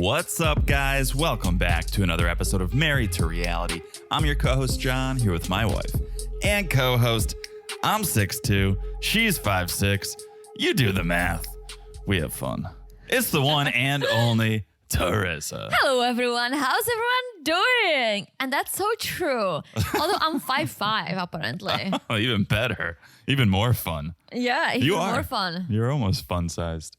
What's up, guys? Welcome back to another episode of Married to Reality. I'm your co-host, John, here with my wife and co-host. I'm 6'2", she's 5'6". You do the math. We have fun. It's the one and only Teresa. Hello, everyone. How's everyone doing? And that's so true. Although I'm 5'5", apparently. Oh, even better. Even more fun. Yeah, even more fun. You're almost fun-sized.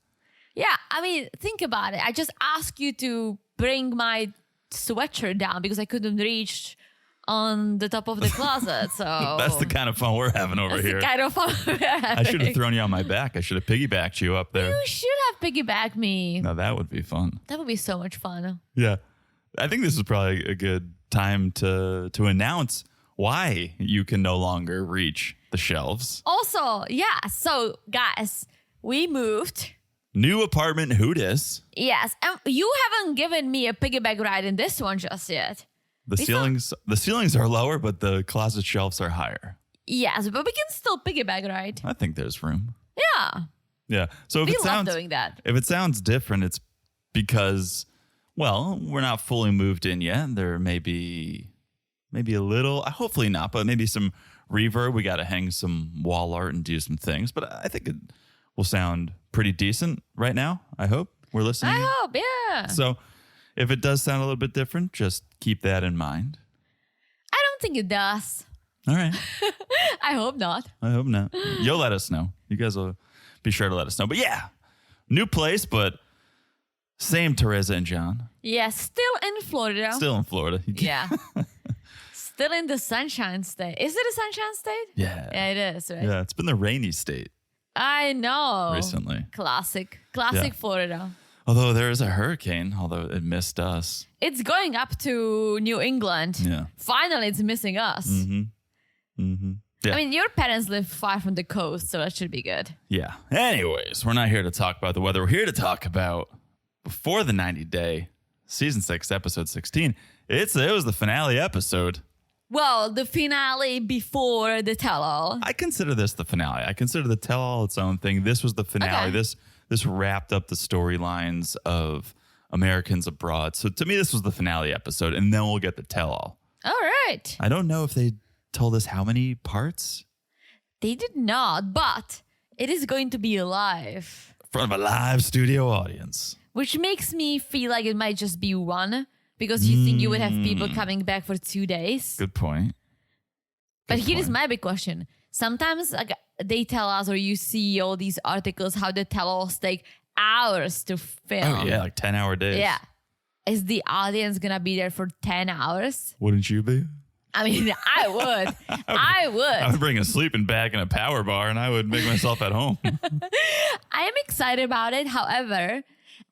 Yeah, I mean, think about it. I just asked you to bring my sweatshirt down because I couldn't reach on the top of the closet. So That's the kind of fun we're having over here. That's the kind of fun we're having. I should have thrown you on my back. I should have piggybacked you up there. You should have piggybacked me. Now that would be fun. That would be so much fun. Yeah. I think this is probably a good time to announce why you can no longer reach the shelves. Also, yeah. So, guys, we moved. New apartment, who dis? Yes. And you haven't given me a piggyback ride in this one just yet. The ceilings are lower, but the closet shelves are higher. Yes, but we can still piggyback ride. I think there's room. Yeah. Yeah. So We love doing that. If it sounds different, it's because, well, we're not fully moved in yet. There may be a little, hopefully not, but maybe some reverb. We got to hang some wall art and do some things. But I think it will sound pretty decent right now. I hope we're listening. I hope, yeah. So if it does sound a little bit different, just keep that in mind. I don't think it does. All right. I hope not. I hope not. You'll let us know. You guys will be sure to let us know. But yeah, new place, but same Teresa and John. Yeah, still in Florida. Still in Florida. Yeah. Still in the Sunshine State. Is it a Sunshine State? Yeah. Yeah, it is, right? Yeah, it's been the rainy state I know. recently. Classic Yeah. Florida. Although there is a hurricane, although it missed us. It's going up to New England. Yeah. Finally, it's missing us. Yeah. I mean, your parents live far from the coast, so that should be good. Yeah. Anyways, we're not here to talk about the weather. We're here to talk about before the 90-day season 6, episode 16. It was the finale episode. Well, the finale before the tell-all. I consider this the finale. I consider the tell-all its own thing. This was the finale. Okay. This wrapped up the storylines of Americans abroad. So to me, this was the finale episode, and then we'll get the tell-all. All right. I don't know if they told us how many parts. They did not, but it is going to be live. In front of a live studio audience. Which makes me feel like it might just be one, because you think you would have people coming back for 2 days. Good point. But Good here is point. my big question. Sometimes they tell us, or you see all these articles, how the tell-alls take hours to film. Oh, yeah, like 10-hour days. Yeah. Is the audience going to be there for 10 hours? Wouldn't you be? I mean, I would. I I would would. bring a sleeping bag and a power bar, and I would make myself at home. I am excited about it. However,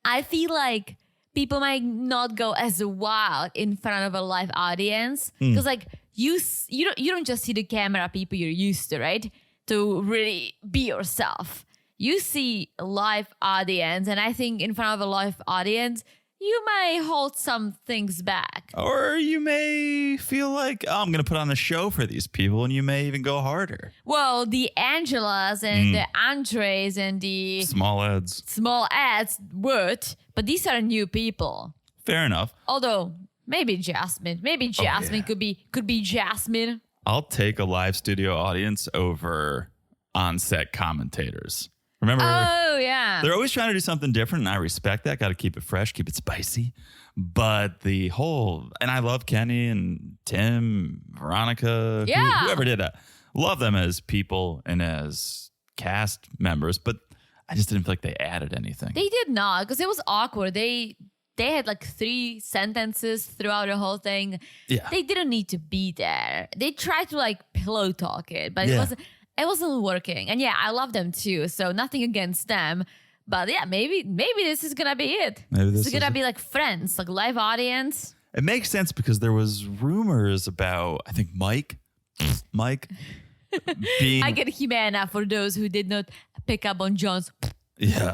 I feel like people might not go as wild in front of a live audience because, like, you don't just see the camera people you're used to, right? To really be yourself. You see a live audience, and I think in front of a live audience, you may hold some things back. Or you may feel like, oh, I'm going to put on a show for these people, and you may even go harder. Well, the Angelas and the Andres and the Small ads. small ads would, but these are new people. Fair enough. Although maybe Jasmine, yeah. could be Jasmine. I'll take a live studio audience over on-set commentators. Remember, Oh yeah, they're always trying to do something different, and I respect that. Got to keep it fresh, keep it spicy. But and I love Kenny and Tim, Veronica, Yeah. whoever did that. Love them as people and as cast members, but I just didn't feel like they added anything. they did not because it was awkward. They had like 3 sentences throughout the whole thing. Yeah. They didn't need to be there. They tried to like pillow talk it, but Yeah. it wasn't working. And yeah, I love them too. So nothing against them. But yeah, maybe this is gonna be it. Maybe This this is gonna is be like Friends, like live audience. It makes sense because there was rumors about, I think, Mike being... I get Jimena for those who did not pick up on John's. Yeah.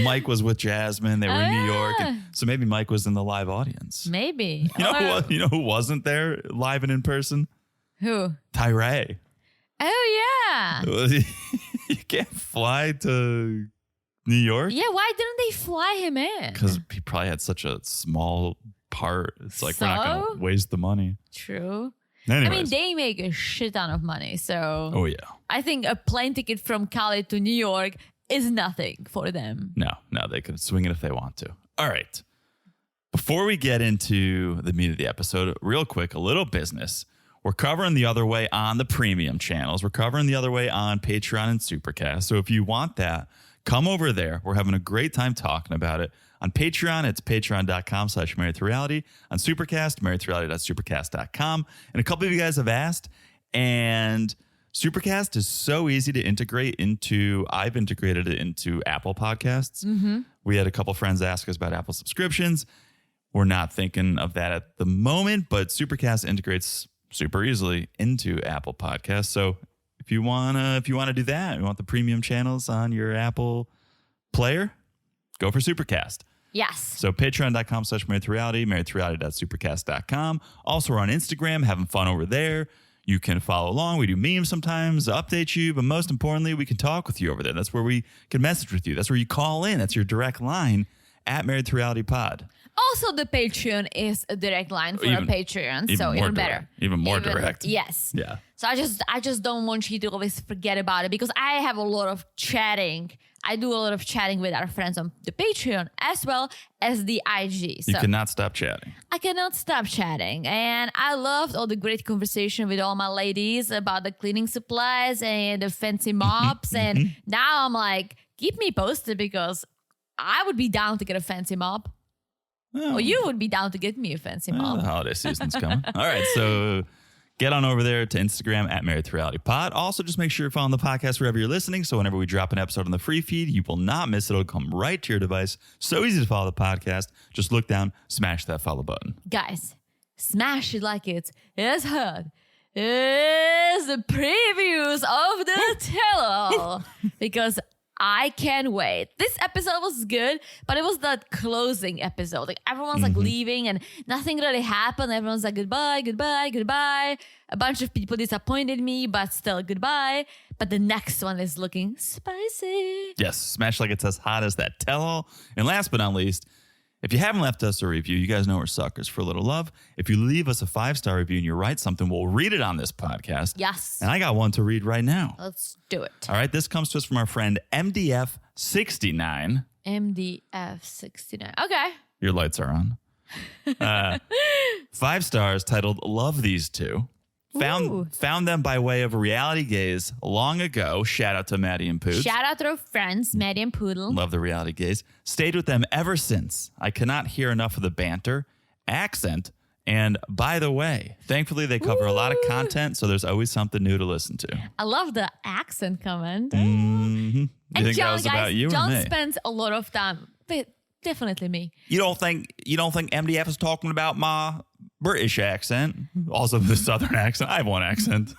Mike was with Jasmine. They were in New York. yeah. And so maybe Mike was in the live audience. Maybe. You know who wasn't there live and in person? Who? Tyree. Oh yeah. You can't fly to New York? Yeah, why didn't they fly him in? Because he probably had such a small part. It's like we're not going to waste the money. True. Anyways. I mean, they make a shit ton of money. So oh, yeah. I think a plane ticket from Cali to New York is nothing for them. No, they could swing it if they want to. All right. Before we get into the meat of the episode, real quick, a little business. We're covering The Other Way on the premium channels. We're covering The Other Way on Patreon and Supercast. So if you want that, come over there. We're having a great time talking about it. On Patreon, it's patreon.com/marriedtoreality. On Supercast, marriedtoreality.supercast.com. And a couple of you guys have asked, and Supercast is so easy to integrate into. I've integrated it into Apple Podcasts. Mm-hmm. We had a couple friends ask us about Apple subscriptions. We're not thinking of that at the moment, but Supercast integrates super easily into Apple Podcasts. So if you wanna do that, you want the premium channels on your Apple player, go for Supercast. Yes. So patreon.com/marriedtoreality, marriedtoreality.supercast.com. Also, we're on Instagram, having fun over there. You can follow along. We do memes sometimes, update you, but most importantly, we can talk with you over there. That's where we can message with you. That's where you call in. That's your direct line at Married to Reality Pod. Also, the Patreon is a direct line for a Patreon, so even better. Even more direct. Yes. Yeah. So I just don't want you to always forget about it because I have a lot of chatting. I do a lot of chatting with our friends on the Patreon as well as the IG. So you cannot stop chatting. I cannot stop chatting. And I loved all the great conversation with all my ladies about the cleaning supplies and the fancy mops. And now I'm like, keep me posted because I would be down to get a fancy mop. Or you would be down to get me a fancy mop. The holiday season's coming. All right, so get on over there to Instagram at Married to Reality Pod. Also, just make sure you're following the podcast wherever you're listening. So whenever we drop an episode on the free feed, you will not miss it. It'll come right to your device. So easy to follow the podcast. Just look down, smash that follow button. Guys, smash it like it's heard. It's the previews of the tell-all. Because I can't wait. This episode was good, but it was that closing episode. Like everyone's like leaving and nothing really happened. Everyone's like goodbye, goodbye, goodbye. A bunch of people disappointed me, but still goodbye. But the next one is looking spicy. Yes, smash like it's as hot as that tell-all. And last but not least, if you haven't left us a review, you guys know we're suckers for a little love. If you leave us a 5-star review and you write something, we'll read it on this podcast. Yes. And I got one to read right now. Let's do it. All right, this comes to us from our friend MDF69. MDF69. Okay. Your lights are on. 5 stars titled Love These Two. Found them by way of a reality gaze long ago. Shout out to Maddie and Pooch. Shout out to our friends, Maddie and Poodle. Love the reality gaze. Stayed with them ever since. I cannot hear enough of the banter, accent, and by the way, thankfully they cover a lot of content, so there's always something new to listen to. I love the accent comment. Mm-hmm. You and think John, that was about you John or me? spends a lot of time, but definitely me. You don't think MDF is talking about my British accent, also the Southern accent? I have one accent.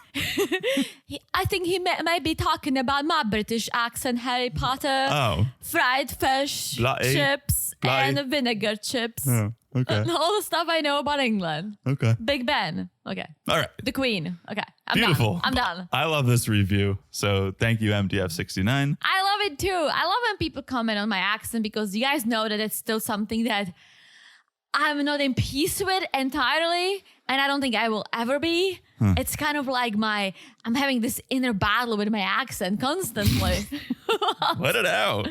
I think he might be talking about my British accent, Harry Potter. Oh. Fried fish, chips, and vinegar chips. Oh, okay. All the stuff I know about England. Okay. Big Ben. Okay. All right. The Queen. Okay. Beautiful. I'm done. I love this review. So thank you, MDF69. I love it too. I love when people comment on my accent because you guys know that it's still something that I'm not in peace with entirely, and I don't think I will ever be. It's kind of like I'm having this inner battle with my accent constantly. Let it out.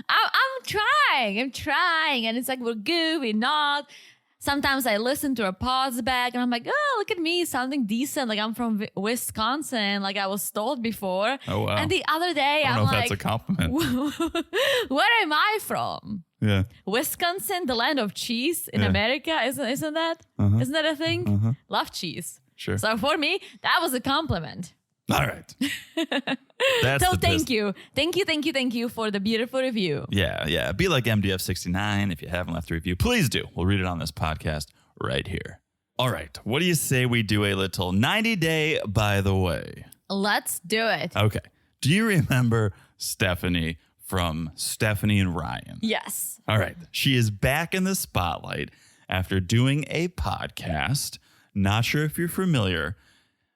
I'm trying, and it's like we're good, we're not. Sometimes I listen to our pods back, and I'm like, oh, look at me, sounding decent. Like I'm from Wisconsin, like I was told before. Oh, wow. And the other day, I don't I'm know if like, that's a compliment. where am I from? Yeah. Wisconsin, the land of cheese in America, isn't that? Isn't that a thing? Love cheese. Sure. So for me, that was a compliment. All right. That's So thank you for the beautiful review. Yeah. Be like MDF69. If you haven't left a review, please do. We'll read it on this podcast right here. All right. What do you say we do a little 90-day by the way? Let's do it. Okay. Do you remember Stephanie from Stephanie and Ryan? Yes. All right. She is back in the spotlight after doing a podcast. Not sure if you're familiar.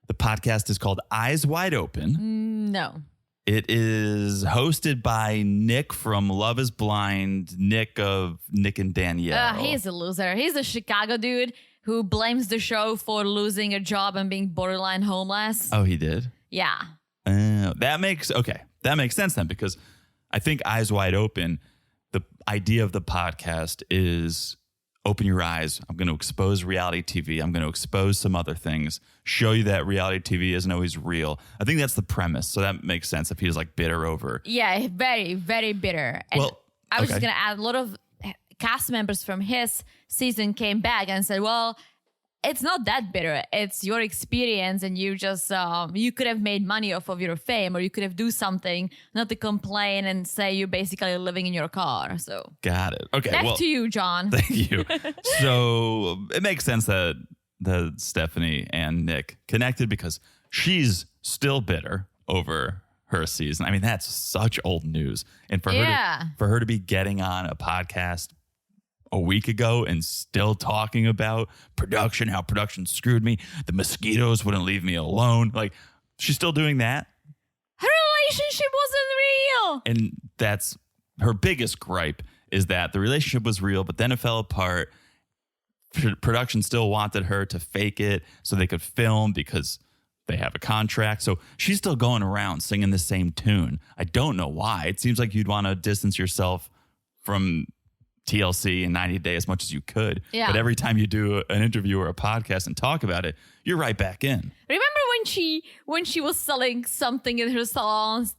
The podcast is called Eyes Wide Open. No. It is hosted by Nick from Love is Blind, Nick of Nick and Danielle. He's a loser. He's a Chicago dude who blames the show for losing a job and being borderline homeless. Oh, he did? Yeah. That makes sense then, because I think Eyes Wide Open, the idea of the podcast is open your eyes. I'm going to expose reality TV. I'm going to expose some other things, show you that reality TV isn't always real. I think that's the premise. So that makes sense if he's like bitter over. Yeah, very, very bitter. And Well, I was okay. just going to add, a lot of cast members from his season came back and said, well, it's not that bitter. It's your experience, and you just you could have made money off of your fame, or you could have do something, not to complain and say you're basically living in your car. So Got it. Okay. back well, to you, John. Thank you. So it makes sense that Stephanie and Nick connected because she's still bitter over her season. I mean, that's such old news. And for her to be getting on a podcast a week ago and still talking about production, how production screwed me, the mosquitoes wouldn't leave me alone. Like, she's still doing that. Her relationship wasn't real. And that's her biggest gripe, is that the relationship was real, but then it fell apart. Production still wanted her to fake it so they could film because they have a contract. So she's still going around singing the same tune. I don't know why. It seems like you'd want to distance yourself from TLC in 90 Day as much as you could. Yeah. But every time you do an interview or a podcast and talk about it, you're right back in. Remember when she was selling something in her salons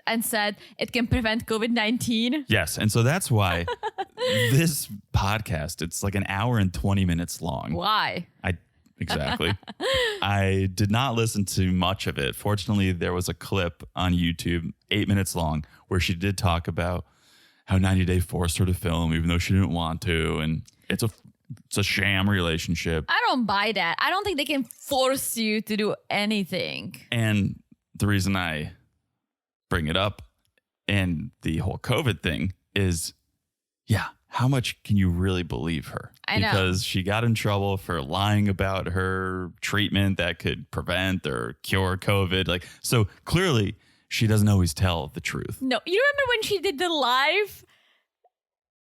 and said it can prevent COVID-19? Yes. And so that's why this podcast, it's like an hour and 20 minutes long. Why? Exactly. I did not listen to much of it. Fortunately, there was a clip on YouTube, 8 minutes long, where she did talk about how 90 Day forced her to film even though she didn't want to. And it's a sham relationship. I don't buy that. I don't think they can force you to do anything. And the reason I bring it up and the whole COVID thing is, how much can you really believe her? I know. Because she got in trouble for lying about her treatment that could prevent or cure COVID. Like, so clearly she doesn't always tell the truth. No, you remember when she did the live,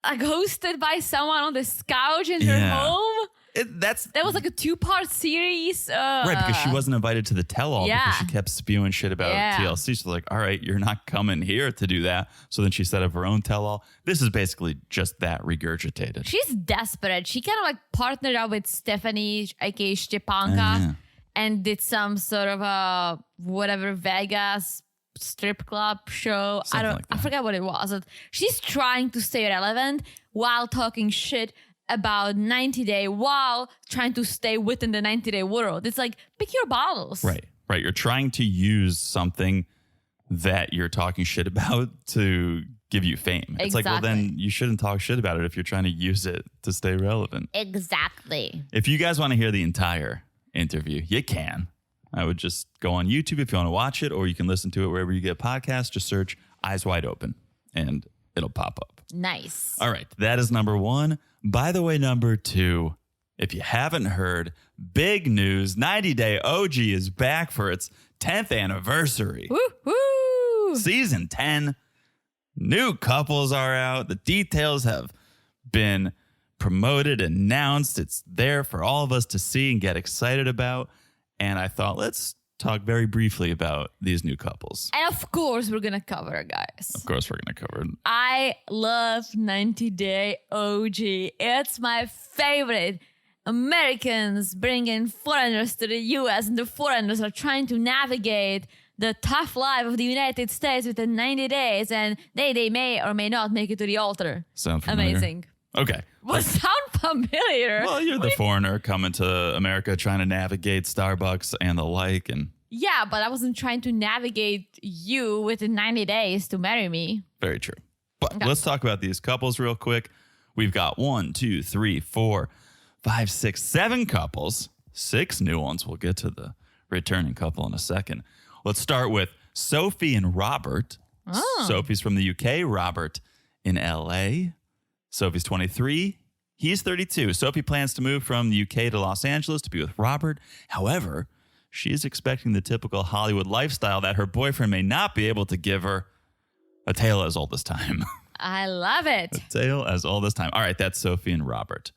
like hosted by someone on this couch in her home? That was like a 2-part series. Right, because she wasn't invited to the tell-all because she kept spewing shit about TLC. So like, all right, you're not coming here to do that. So then she set up her own tell-all. This is basically just that regurgitated. She's desperate. She kind of like partnered up with Stephanie, aka Stepanka, and did some sort of a whatever Vegas strip club show. I forgot what it was. She's trying to stay relevant while talking shit about 90 Day while trying to stay within the 90 Day world. It's like, pick your battles. Right. You're trying to use something that you're talking shit about to give you fame. Exactly. It's like, well, then you shouldn't talk shit about it if you're trying to use it to stay relevant. Exactly. If you guys want to hear the entire interview, you can. I would just go on YouTube if you want to watch it, or you can listen to it wherever you get podcasts. Just search Eyes Wide Open and it'll pop up. Nice. All right. That is number one. By the way, number two, if you haven't heard, big news, 90 Day OG is back for its 10th anniversary. Woo-hoo! Season 10. New couples are out. The details have been promoted, announced. It's there for all of us to see and get excited about. And I thought, let's talk very briefly about these new couples. And of course, we're going to cover it, guys. Of course, we're going to cover it. I love 90 Day OG. It's my favorite. Americans bringing foreigners to the US, and the foreigners are trying to navigate the tough life of the United States within 90 days, and they may or may not make it to the altar. Sound familiar? Amazing. Okay. Well, sound familiar. Well, you're the foreigner coming to America trying to navigate Starbucks and the like. And yeah, but I wasn't trying to navigate you within 90 days to marry me. Very true. But let's talk about these couples real quick. We've got 1, 2, 3, 4, 5, 6, 7 couples. 6 new ones. We'll get to the returning couple in a second. Let's start with Sophie and Robert. Oh. Sophie's from the UK. Robert in LA. Sophie's 23. He's 32. Sophie plans to move from the UK to Los Angeles to be with Robert. However, she is expecting the typical Hollywood lifestyle that her boyfriend may not be able to give her. A tale as old as time. I love it. A tale as old as time. All right, that's Sophie and Robert.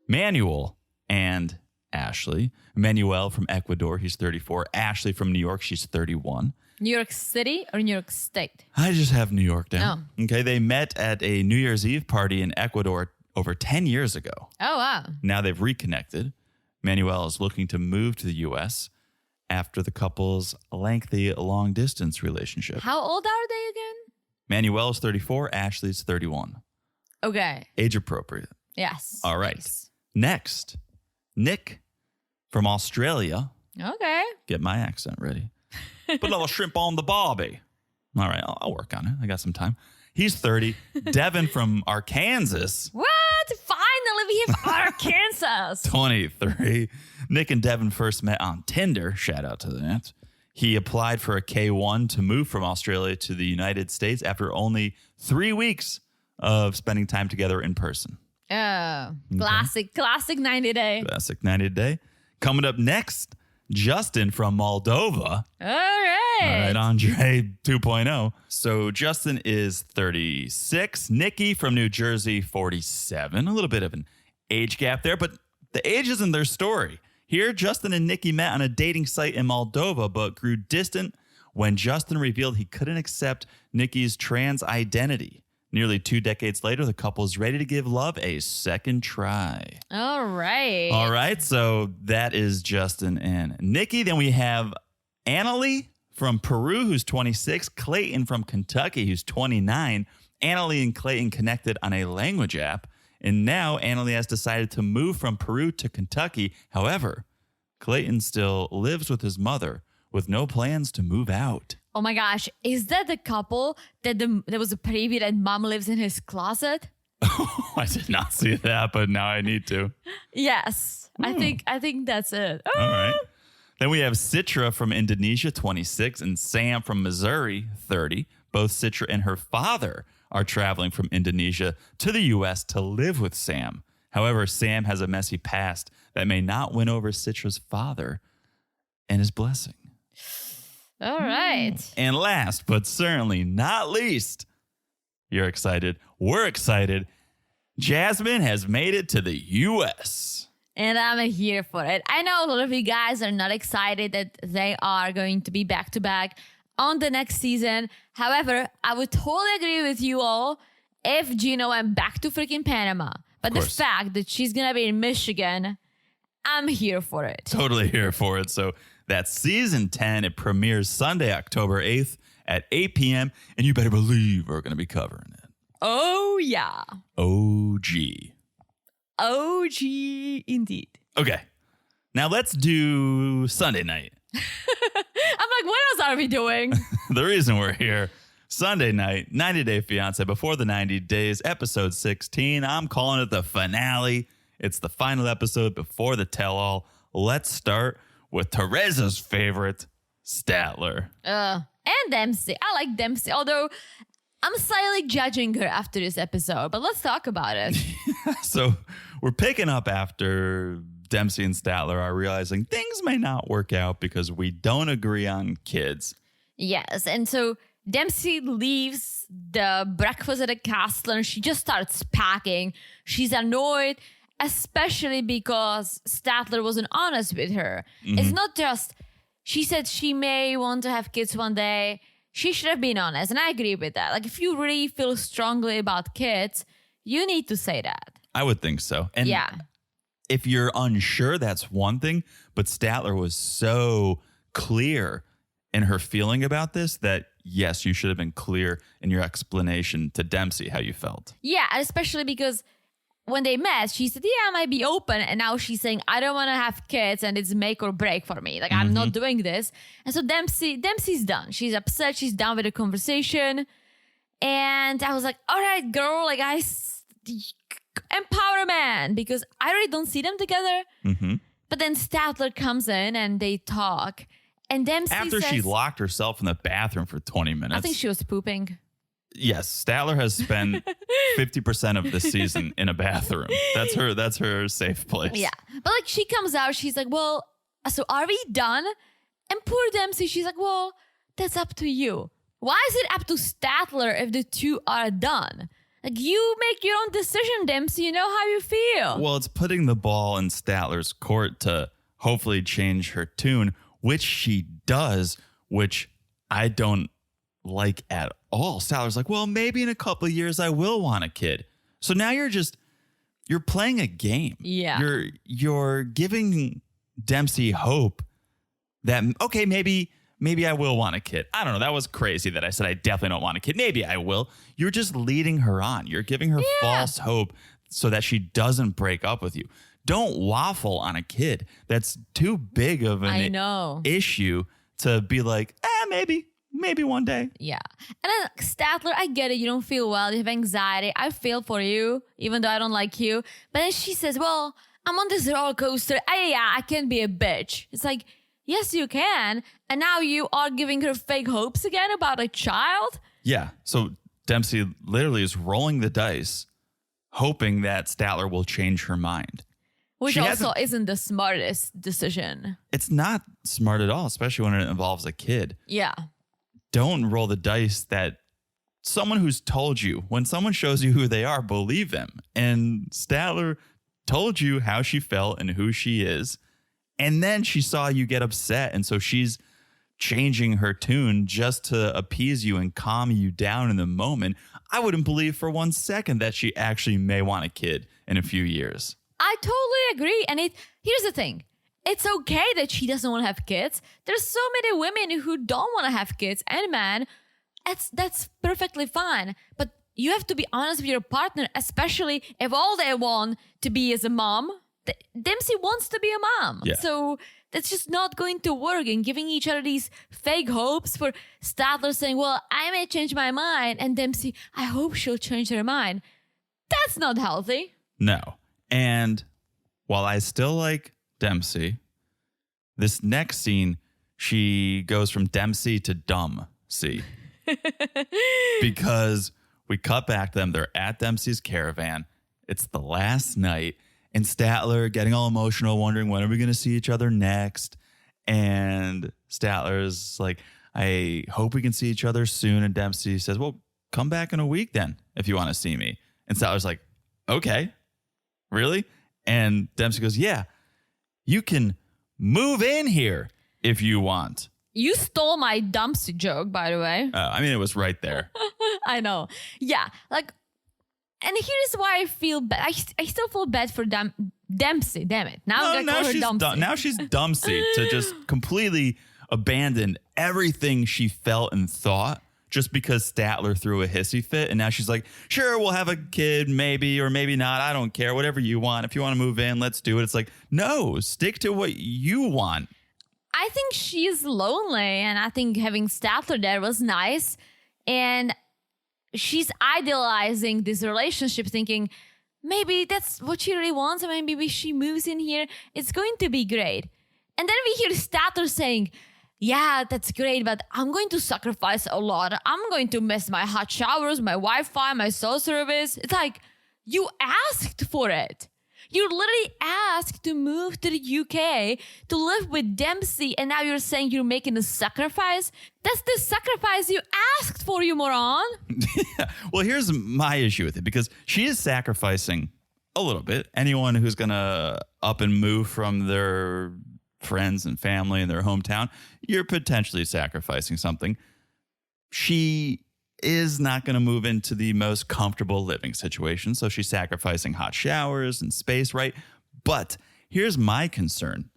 Manuel and Ashley. Manuel from Ecuador, he's 34. Ashley from New York, she's 31. New York City or New York State? I just have New York down. Oh. Okay, they met at a New Year's Eve party in Ecuador over 10 years ago. Oh, wow. Now they've reconnected. Manuel is looking to move to the U.S. after the couple's lengthy long-distance relationship. How old are they again? Manuel is 34. Ashley's 31. Okay. Age appropriate. Yes. All right. Nice. Next, Nick from Australia. Okay. Get my accent ready. Put a little shrimp on the barbie. All right, I'll work on it. I got some time. He's 30. Devin from Arkansas. What? Finally, we have Arkansas. 23. Nick and Devin first met on Tinder. Shout out to that. He applied for a K-1 to move from Australia to the United States after only 3 weeks of spending time together in person. Oh, classic 90 day. Classic 90 day. Coming up next, Justin from Moldova. All right. All right, Andre 2.0. So Justin is 36. Nikki from New Jersey, 47. A little bit of an age gap there, but the age isn't their story. Here, Justin and Nikki met on a dating site in Moldova, but grew distant when Justin revealed he couldn't accept Nikki's trans identity. Nearly 2 decades later, the couple is ready to give love a second try. All right. All right, so that is Justin and Nikki. Then we have Annalie from Peru, who's 26. Clayton from Kentucky, who's 29. Annalie and Clayton connected on a language app. And now Annalie has decided to move from Peru to Kentucky. However, Clayton still lives with his mother with no plans to move out. Oh my gosh. Is that the couple that there was a preview that mom lives in his closet? I did not see that, but now I need to. Yes. I think that's it. Oh. All right. Then we have Citra from Indonesia, 26, and Sam from Missouri, 30. Both Citra and her father are traveling from Indonesia to the U.S. to live with Sam. However, Sam has a messy past that may not win over Citra's father and his blessing. All right. And last, but certainly not least, you're excited. We're excited. Jasmine has made it to the U.S. And I'm here for it. I know a lot of you guys are not excited that they are going to be back-to-back on the next season. However, I would totally agree with you all if Gino went back to freaking Panama. But the fact that she's going to be in Michigan, I'm here for it. Totally here for it. So that's season 10. It premieres Sunday, October 8th at 8 p.m. And you better believe we're going to be covering it. Oh, yeah. OG. OG indeed. Okay. Now let's do Sunday night. I'm like, what else are we doing? The reason we're here, Sunday night, 90 Day Fiancé, Before the 90 Days, episode 16. I'm calling it the finale. It's the final episode before the tell-all. Let's start with Teresa's favorite, Statler. And Dempsey. I like Dempsey, although I'm slightly judging her after this episode, but let's talk about it. So we're picking up after Dempsey and Statler are realizing things may not work out because we don't agree on kids. Yes, and so Dempsey leaves the breakfast at the castle and she just starts packing. She's annoyed, especially because Statler wasn't honest with her. Mm-hmm. It's not just, she said she may want to have kids one day. She should have been honest, and I agree with that. Like, if you really feel strongly about kids, you need to say that. I would think so. And yeah. If you're unsure, that's one thing. But Statler was so clear in her feeling about this that, yes, you should have been clear in your explanation to Dempsey how you felt. Yeah, especially because when they met, she said, yeah, I might be open. And now she's saying, I don't want to have kids and it's make or break for me. Like, I'm not doing this. And so Dempsey's done. She's upset. She's done with the conversation. And I was like, all right, girl, like, empower a man, because I really don't see them together. Mm-hmm. But then Statler comes in and they talk. And Dempsey After says, she locked herself in the bathroom for 20 minutes. I think she was pooping. Yes, Statler has spent 50% of the season in a bathroom. That's her safe place. Yeah. But like, she comes out, she's like, well, so are we done? And poor Dempsey, she's like, well, that's up to you. Why is it up to Statler if the two are done? Like, you make your own decision, Dempsey. You know how you feel. Well, it's putting the ball in Statler's court to hopefully change her tune, which she does, which I don't like at all. Statler's like, well, maybe in a couple of years I will want a kid. So now you're playing a game. Yeah. You're giving Dempsey hope that, okay, maybe I will want a kid. I don't know. That was crazy that I said I definitely don't want a kid. Maybe I will. You're just leading her on. You're giving her false hope so that she doesn't break up with you. Don't waffle on a kid. That's too big of an issue to be like, maybe one day. Yeah. And then Statler, I get it. You don't feel well. You have anxiety. I feel for you, even though I don't like you. But then she says, well, I'm on this roller coaster. I can be a bitch. It's like, yes, you can. And now you are giving her fake hopes again about a child? Yeah. So Dempsey literally is rolling the dice, hoping that Statler will change her mind. Which also isn't the smartest decision. It's not smart at all, especially when it involves a kid. Yeah. Don't roll the dice that someone who's told you, when someone shows you who they are, believe them. And Statler told you how she felt and who she is. And then she saw you get upset. And so she's changing her tune just to appease you and calm you down in the moment. I wouldn't believe for 1 second that she actually may want a kid in a few years. I totally agree. And here's the thing. It's okay that she doesn't want to have kids. There's so many women who don't want to have kids, and men. That's perfectly fine. But you have to be honest with your partner, especially if all they want to be is a mom. Dempsey wants to be a mom. Yeah. So that's just not going to work. And giving each other these fake hopes for Statler saying, well, I may change my mind. And Dempsey, I hope she'll change her mind. That's not healthy. No. And while I still like Dempsey, this next scene, she goes from Dempsey to Dumb-C. Because we cut back to them. They're at Dempsey's caravan. It's the last night. And Statler getting all emotional, wondering when are we going to see each other next? And Statler's like, I hope we can see each other soon. And Dempsey says, well, come back in a week then if you want to see me. And Statler's like, okay, really? And Dempsey goes, yeah, you can move in here if you want. You stole my Dempsey joke, by the way. I mean, it was right there. I know. Yeah. Like, and here's why I feel bad. I still feel bad for Dempsey. Damn it. Now I'm going to call her Dempsey. Now she's Dempsey to just completely abandon everything she felt and thought just because Statler threw a hissy fit. And now she's like, sure, we'll have a kid, maybe, or maybe not. I don't care. Whatever you want. If you want to move in, let's do it. It's like, no, stick to what you want. I think she's lonely, and I think having Statler there was nice. And she's idealizing this relationship, thinking maybe that's what she really wants, and maybe she moves in here, it's going to be great. And then we hear Statler saying, yeah, that's great, but I'm going to sacrifice a lot. I'm going to miss my hot showers, my Wi-Fi, my cell service. It's like, you asked for it. You literally asked to move to the UK to live with Dempsey, and now you're saying you're making a sacrifice? That's the sacrifice you asked for, you moron. Yeah. Well, here's my issue with it, because she is sacrificing a little bit. Anyone who's going to up and move from their friends and family in their hometown, you're potentially sacrificing something. She is not going to move into the most comfortable living situation. So she's sacrificing hot showers and space, right? But here's my concern.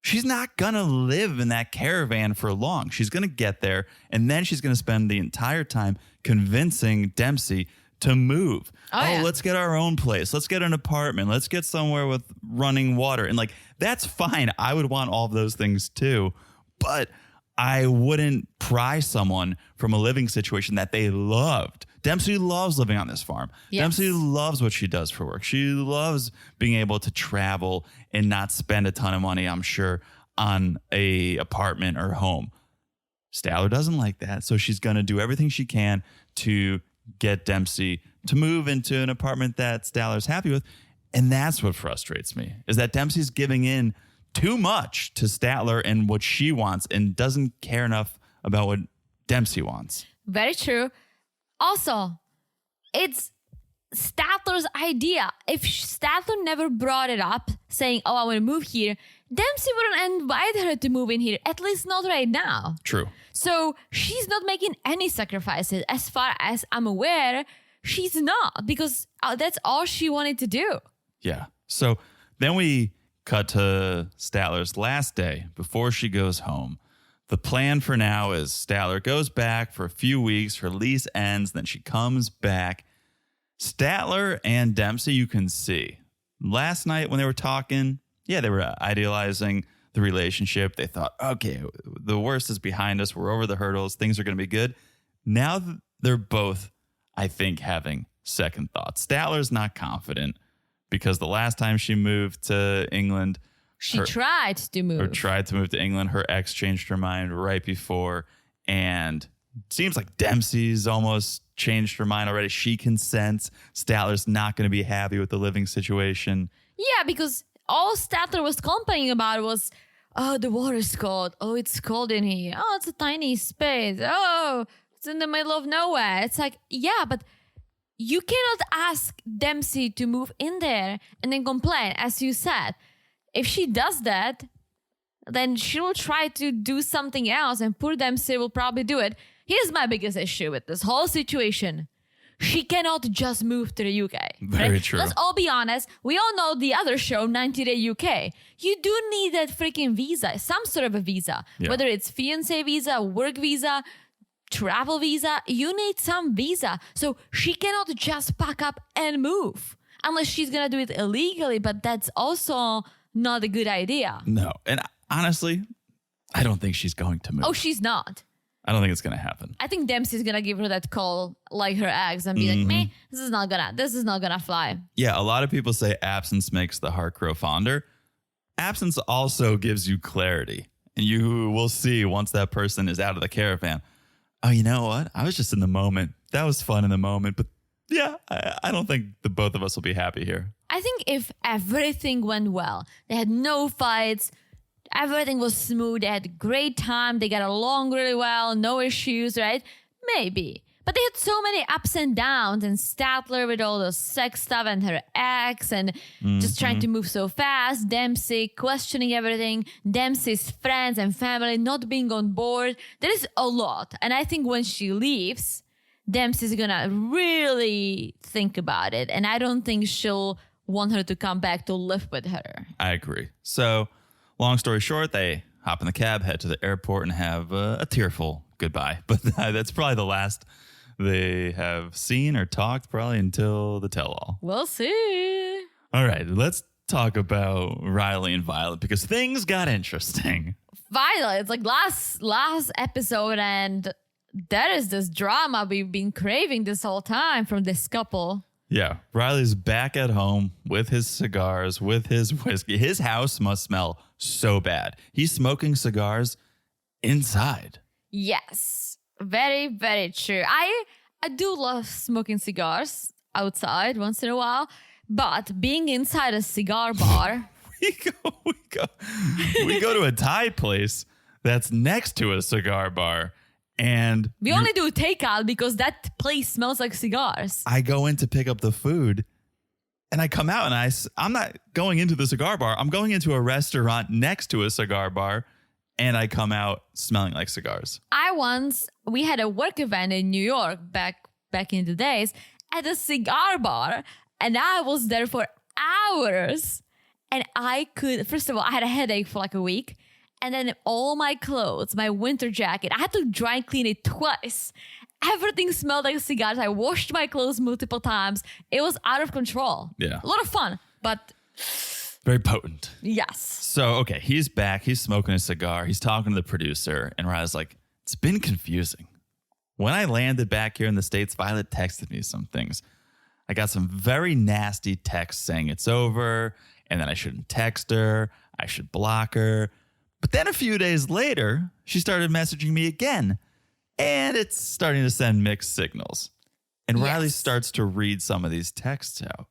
She's not going to live in that caravan for long. She's going to get there, and then she's going to spend the entire time convincing Dempsey to move. Yeah. Let's get our own place. Let's get an apartment. Let's get somewhere with running water. And like, that's fine. I would want all of those things too. But I wouldn't pry someone from a living situation that they loved. Dempsey loves living on this farm. Yes. Dempsey loves what she does for work. She loves being able to travel and not spend a ton of money, I'm sure, on a apartment or home. Statler doesn't like that. So she's going to do everything she can to get Dempsey to move into an apartment that Statler's happy with. And that's what frustrates me, is that Dempsey's giving in too much to Statler and what she wants and doesn't care enough about what Dempsey wants. Very true. Also, it's Statler's idea. If Statler never brought it up, saying, I want to move here, Dempsey wouldn't invite her to move in here, at least not right now. True. So she's not making any sacrifices. As far as I'm aware, she's not, because that's all she wanted to do. Yeah. So then we cut to Statler's last day before she goes home. The plan for now is Statler goes back for a few weeks, her lease ends, then she comes back. Statler and Dempsey, you can see. Last night when they were talking, yeah, they were idealizing the relationship. They thought, okay, the worst is behind us. We're over the hurdles. Things are going to be good. Now they're both, I think, having second thoughts. Statler's not confident because the last time she moved to England, She tried to move to England. Her ex changed her mind right before. And it seems like Dempsey's almost changed her mind already. She consents. Statler's not going to be happy with the living situation. Yeah, because all Statler was complaining about was, oh, the water's cold. Oh, it's cold in here. Oh, it's a tiny space. Oh, it's in the middle of nowhere. It's like, yeah, but you cannot ask Dempsey to move in there and then complain, as you said. If she does that, then she will try to do something else, and poor Dempsey will probably do it. Here's my biggest issue with this whole situation. She cannot just move to the UK. Very right? true. Let's all be honest. We all know the other show, 90 Day UK. You do need that freaking visa, some sort of a visa. Yeah. Whether it's fiancé visa, work visa, travel visa, you need some visa. So she cannot just pack up and move. Unless she's going to do it illegally, but that's also not a good idea. No. And honestly, I don't think she's going to move. Oh, she's not. I don't think it's going to happen. I think Dempsey's gonna give her that call like her ex and be like, "Me, this is not gonna fly." Yeah, a lot of people say absence makes the heart grow fonder. Absence also gives you clarity. And you will see once that person is out of the caravan, oh, you know what? I was just in the moment. That was fun in the moment. But yeah, I don't think the both of us will be happy here. I think if everything went well, they had no fights, everything was smooth, they had a great time, they got along really well, no issues, right? Maybe. But they had so many ups and downs, and Statler with all the sex stuff and her ex and just trying to move so fast, Dempsey questioning everything, Dempsey's friends and family not being on board. There is a lot. And I think when she leaves, Dempsey's gonna really think about it. And I don't think she'll want her to come back to live with her. I agree. So, long story short, they hop in the cab, head to the airport, and have a tearful goodbye. But that's probably the last they have seen or talked probably until the tell-all. We'll see. All right, let's talk about Riley and Violet because things got interesting. Violet, it's like last episode, and that is this drama we've been craving this whole time from this couple. Yeah, Riley's back at home with his cigars, with his whiskey. His house must smell so bad. He's smoking cigars inside. Yes, very, very true. I do love smoking cigars outside once in a while, but being inside a cigar bar. we go to a Thai place that's next to a cigar bar. And we only do takeout because that place smells like cigars. I go in to pick up the food and I come out and I'm not going into the cigar bar. I'm going into a restaurant next to a cigar bar and I come out smelling like cigars. We had a work event in New York back in the days at a cigar bar, and I was there for hours, and first of all, I had a headache for like a week. And then all my clothes, my winter jacket, I had to dry clean it twice. Everything smelled like cigars. I washed my clothes multiple times. It was out of control. Yeah. A lot of fun, but very potent. yes. So, okay, he's back. He's smoking a cigar. He's talking to the producer. And Riley's like, it's been confusing. When I landed back here in the States, Violet texted me some things. I got some very nasty texts saying it's over and that I shouldn't text her. I should block her. But then a few days later, she started messaging me again, and it's starting to send mixed signals. And Yes. Riley starts to read some of these texts out,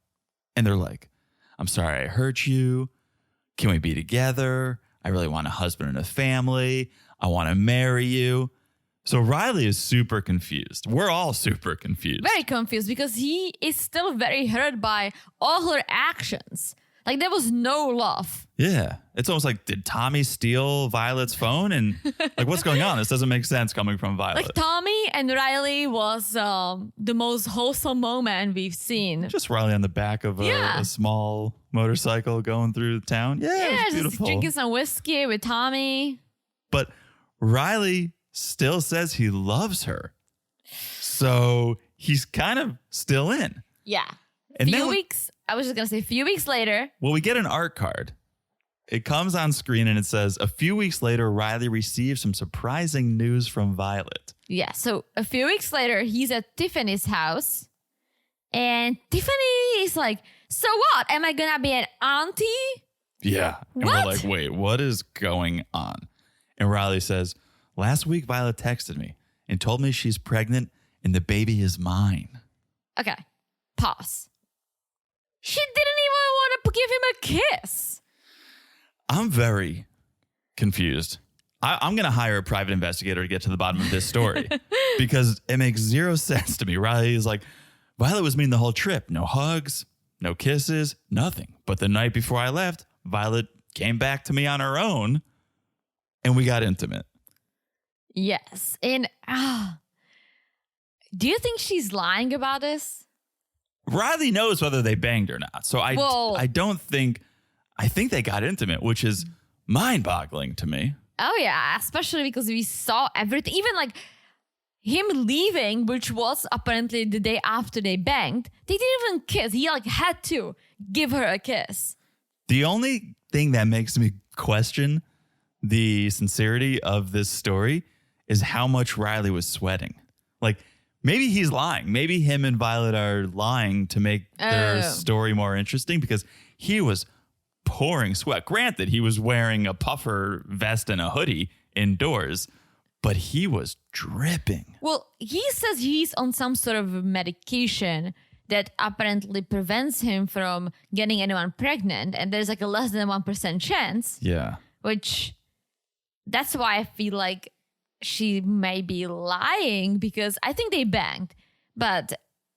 and they're like, I'm sorry I hurt you. Can we be together? I really want a husband and a family. I want to marry you. So Riley is super confused. We're all super confused. Very confused because he is still very hurt by all her actions. Like there was no love. Yeah. It's almost like, did Tommy steal Violet's phone? And like, what's going on? This doesn't make sense coming from Violet. Like Tommy and Riley was the most wholesome moment we've seen. Just Riley on the back of a small motorcycle going through town. Yeah, it was beautiful. Just drinking some whiskey with Tommy. But Riley still says he loves her. So he's kind of still in. Yeah. And I was just going to say a few weeks later. Well, we get an art card. It comes on screen and it says, a few weeks later, Riley received some surprising news from Violet. Yeah. So a few weeks later, he's at Tiffany's house. And Tiffany is like, so what? Am I going to be an auntie? Yeah. And what? we're like, wait, what is going on? And Riley says, last week, Violet texted me and told me she's pregnant and the baby is mine. Okay. Pause. She didn't even want to give him a kiss. I'm very confused. I'm going to hire a private investigator to get to the bottom of this story because it makes zero sense to me. Riley is like, Violet was mean the whole trip. No hugs, no kisses, nothing. But the night before I left, Violet came back to me on her own and we got intimate. Yes. And do you think she's lying about this? Riley knows whether they banged or not. So I think they got intimate, which is mind-boggling to me. Oh, yeah. Especially because we saw everything. Even like him leaving, which was apparently the day after they banged. They didn't even kiss. He like had to give her a kiss. The only thing that makes me question the sincerity of this story is how much Riley was sweating. Like, maybe he's lying. Maybe him and Violet are lying to make their story more interesting because he was pouring sweat. Granted, he was wearing a puffer vest and a hoodie indoors, but he was dripping. Well, he says he's on some sort of medication that apparently prevents him from getting anyone pregnant. And there's like a less than 1% chance. Yeah. Which, that's why I feel like she may be lying because I think they banged. But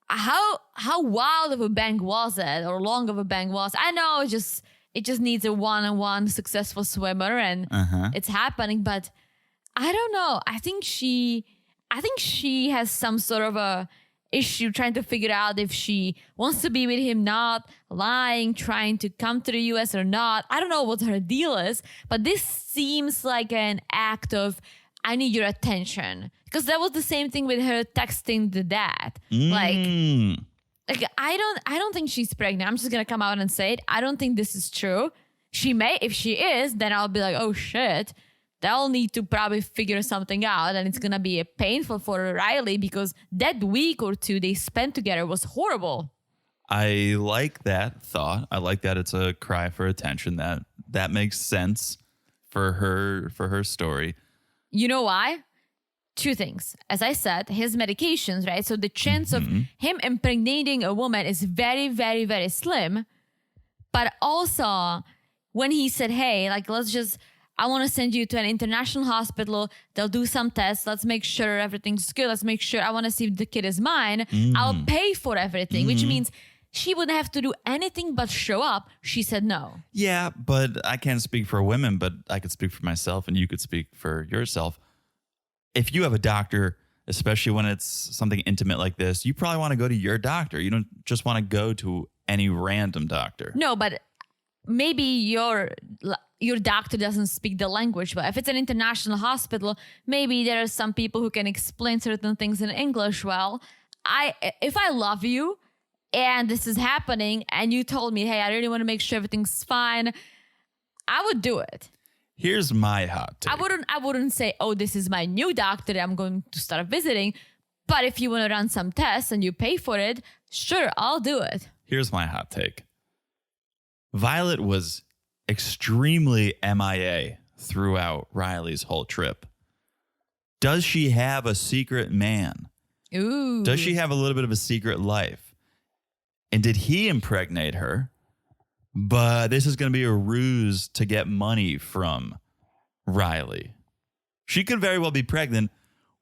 how wild of a bang was it or long of a bang was? I know it just needs a one-on-one successful swimmer and it's happening. But I don't know. I think she has some sort of a issue trying to figure out if she wants to be with him, not lying, trying to come to the US or not. I don't know what her deal is, but this seems like an act of I need your attention. Because that was the same thing with her texting the dad. Like I don't think she's pregnant. I'm just gonna come out and say it. I don't think this is true. She may, if she is, then I'll be like, oh shit. They'll need to probably figure something out, and it's gonna be painful for Riley because that week or two they spent together was horrible. I like that thought. I like that it's a cry for attention. That makes sense for her story. You know why? Two things. As I said, his medications, right? So the chance of him impregnating a woman is very, very, very slim. But also, when he said, hey, like, I want to send you to an international hospital. They'll do some tests. Let's make sure everything's good. Let's make sure I want to see if the kid is mine. I'll pay for everything, which means she wouldn't have to do anything but show up. She said no. Yeah, but I can't speak for women, but I could speak for myself and you could speak for yourself. If you have a doctor, especially when it's something intimate like this, you probably want to go to your doctor. You don't just want to go to any random doctor. No, but maybe your doctor doesn't speak the language. But if it's an international hospital, maybe there are some people who can explain certain things in English well. If I love you, and this is happening, and you told me, hey, I really want to make sure everything's fine, I would do it. Here's my hot take. I wouldn't say, oh, this is my new doctor that I'm going to start visiting. But if you want to run some tests and you pay for it, sure, I'll do it. Here's my hot take. Violet was extremely MIA throughout Riley's whole trip. Does she have a secret man? Ooh. Does she have a little bit of a secret life? And did he impregnate her? but this is going to be a ruse to get money from Riley. She could very well be pregnant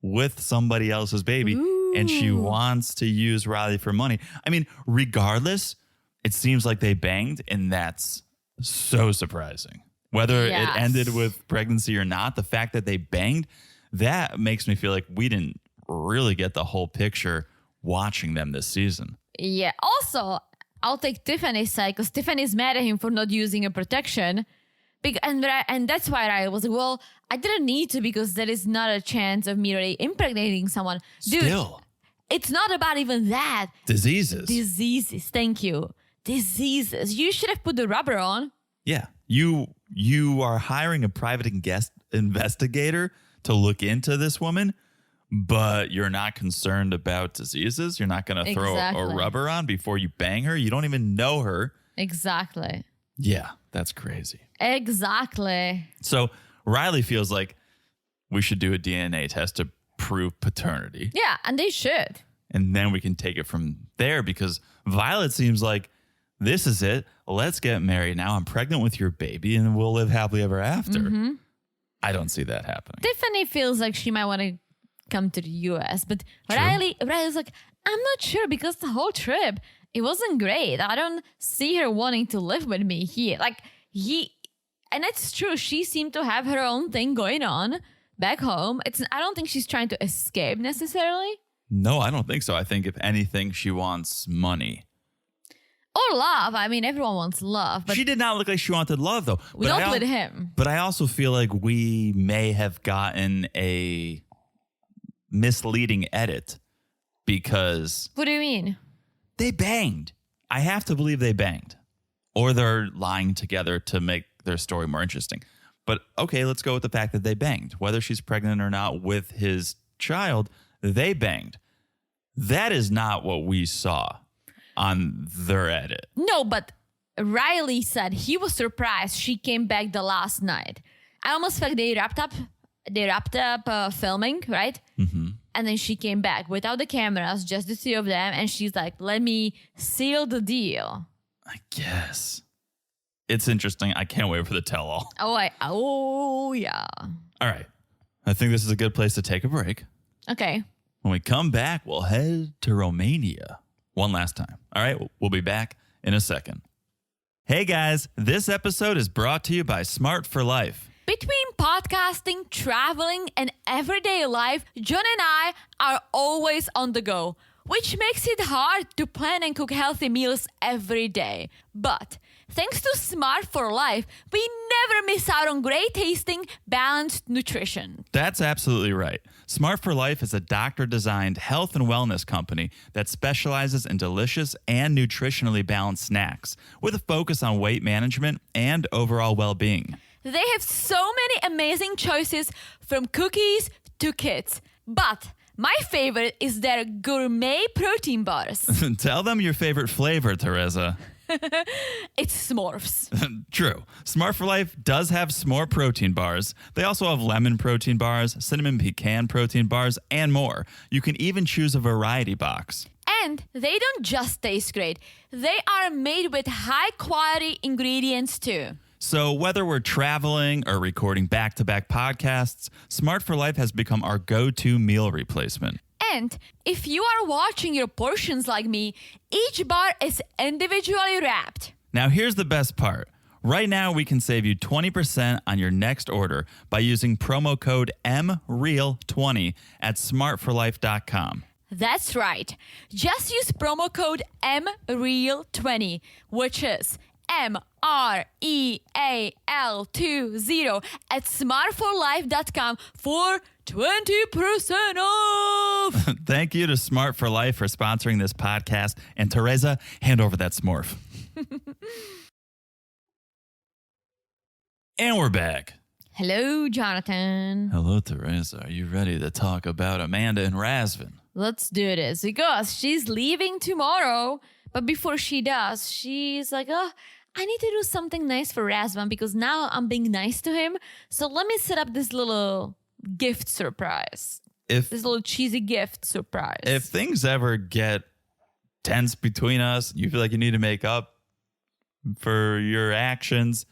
with somebody else's baby, and she wants to use Riley for money. I mean, regardless, it seems like they banged, and that's so surprising. Whether it ended with pregnancy or not, the fact that they banged, that makes me feel like we didn't really get the whole picture watching them this season. Yeah. Also, I'll take Tiffany's side because Tiffany's mad at him for not using a protection. And that's why I was like, well, I didn't need to because there is not a chance of me really impregnating someone. Dude, Still. It's not about even that. Diseases. Thank you. Diseases. You should have put the rubber on. Yeah. You are hiring a private investigator to look into this woman, but you're not concerned about diseases. You're not going to throw a rubber on before you bang her. You don't even know her. Exactly. Yeah, that's crazy. Exactly. So Riley feels like we should do a DNA test to prove paternity. Yeah, and they should. And then we can take it from there because Violet seems like this is it. Let's get married now. I'm pregnant with your baby and we'll live happily ever after. Mm-hmm. I don't see that happening. Tiffany feels like she might want to come to the US, but Riley's like, I'm not sure because the whole trip, it wasn't great. I don't see her wanting to live with me here. And it's true. She seemed to have her own thing going on back home. I don't think she's trying to escape necessarily. No, I don't think so. I think if anything, she wants money. Or love. I mean, everyone wants love. But she did not look like she wanted love, though. Not with him. But I also feel like we may have gotten a misleading edit because... What do you mean? They banged. I have to believe they banged. Or they're lying together to make their story more interesting. But okay, let's go with the fact that they banged. Whether she's pregnant or not with his child, they banged. That is not what we saw on their edit. No, but Riley said he was surprised she came back the last night. I almost felt they wrapped up filming, right? Mm-hmm. And then she came back without the cameras, just the two of them. And she's like, let me seal the deal. I guess. It's interesting. I can't wait for the tell-all. Oh, yeah. All right. I think this is a good place to take a break. Okay. When we come back, we'll head to Romania one last time. All right. We'll be back in a second. Hey, guys. This episode is brought to you by Smart for Life. Between podcasting, traveling, and everyday life, John and I are always on the go, which makes it hard to plan and cook healthy meals every day. But thanks to Smart for Life, we never miss out on great tasting, balanced nutrition. That's absolutely right. Smart for Life is a doctor-designed health and wellness company that specializes in delicious and nutritionally balanced snacks with a focus on weight management and overall well-being. They have so many amazing choices from cookies to kits. But my favorite is their gourmet protein bars. Tell them your favorite flavor, Teresa. It's s'mores. True. Smart for Life does have s'more protein bars. They also have lemon protein bars, cinnamon pecan protein bars, and more. You can even choose a variety box. And they don't just taste great. They are made with high-quality ingredients, too. So whether we're traveling or recording back-to-back podcasts, Smart for Life has become our go-to meal replacement. And if you are watching your portions like me, each bar is individually wrapped. Now here's the best part. Right now we can save you 20% on your next order by using promo code MREAL20 at smartforlife.com. That's right. Just use promo code MREAL20, which is MREAL20 at smartforlife.com for 20% off. Thank you to Smart for Life for sponsoring this podcast. And Teresa, hand over that smorf. And we're back. Hello, Jonathan. Hello, Teresa. Are you ready to talk about Amanda and Razvan? Let's do this because she's leaving tomorrow. But before she does, she's like, I need to do something nice for Razvan because now I'm being nice to him. So let me set up this little gift surprise. This little cheesy gift surprise. If things ever get tense between us, you feel like you need to make up, for your actions.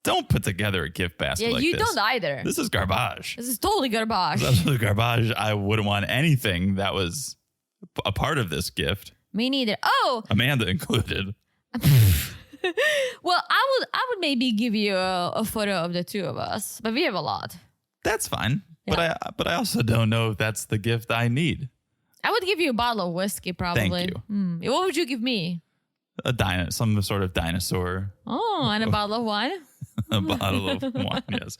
Don't put together a gift basket like you this. don't either. This is garbage. This is totally garbage. This is absolute garbage. I wouldn't want anything that was a part of this gift. Me neither. Oh, Amanda included. well, I would maybe give you a photo of the two of us, but we have a lot. That's fine. Yeah. But I also don't know if that's the gift I need. I would give you a bottle of whiskey, probably. Thank you. What would you give me? Some sort of dinosaur. Oh, and a bottle of wine. A bottle of wine, yes.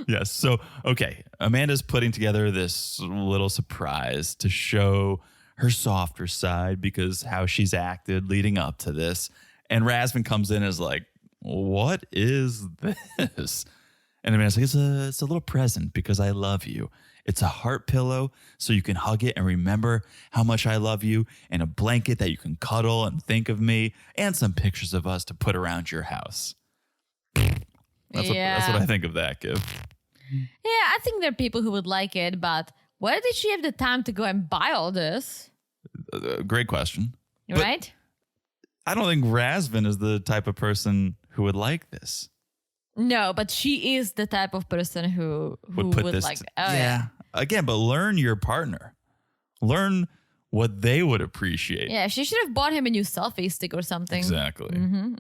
Yes. So, okay. Amanda's putting together this little surprise to show her softer side because how she's acted leading up to this. And Razvan comes in and is like, what is this? And Amanda's like, it's a little present because I love you. It's a heart pillow so you can hug it and remember how much I love you, and a blanket that you can cuddle and think of me, and some pictures of us to put around your house. That's what I think of that gift. Yeah, I think there are people who would like it, but where did she have the time to go and buy all this? Great question. Right? I don't think Razvan is the type of person who would like this. No, but she is the type of person who Would put would this like. yeah. Again, but learn your partner. Learn what they would appreciate. Yeah, she should have bought him a new selfie stick or something. Exactly.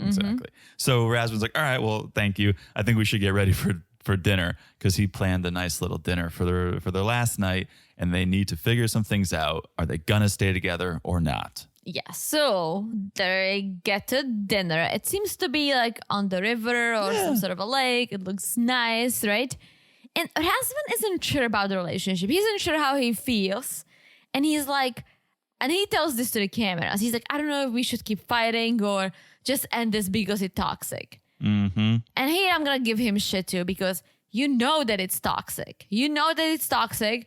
Exactly. So Razvan's like, all right, well, thank you. I think we should get ready for dinner, because he planned a nice little dinner for their last night, and they need to figure some things out. Are they gonna stay together or not? Yeah, so they get to dinner. It seems to be like on the river or some sort of a lake. It looks nice, right? And Razvan isn't sure about the relationship. He isn't sure how he feels. And he's like, and he tells this to the cameras. He's like, I don't know if we should keep fighting or just end this because it's toxic. Mm-hmm. And here I'm going to give him shit too, because you know that it's toxic. You know that it's toxic,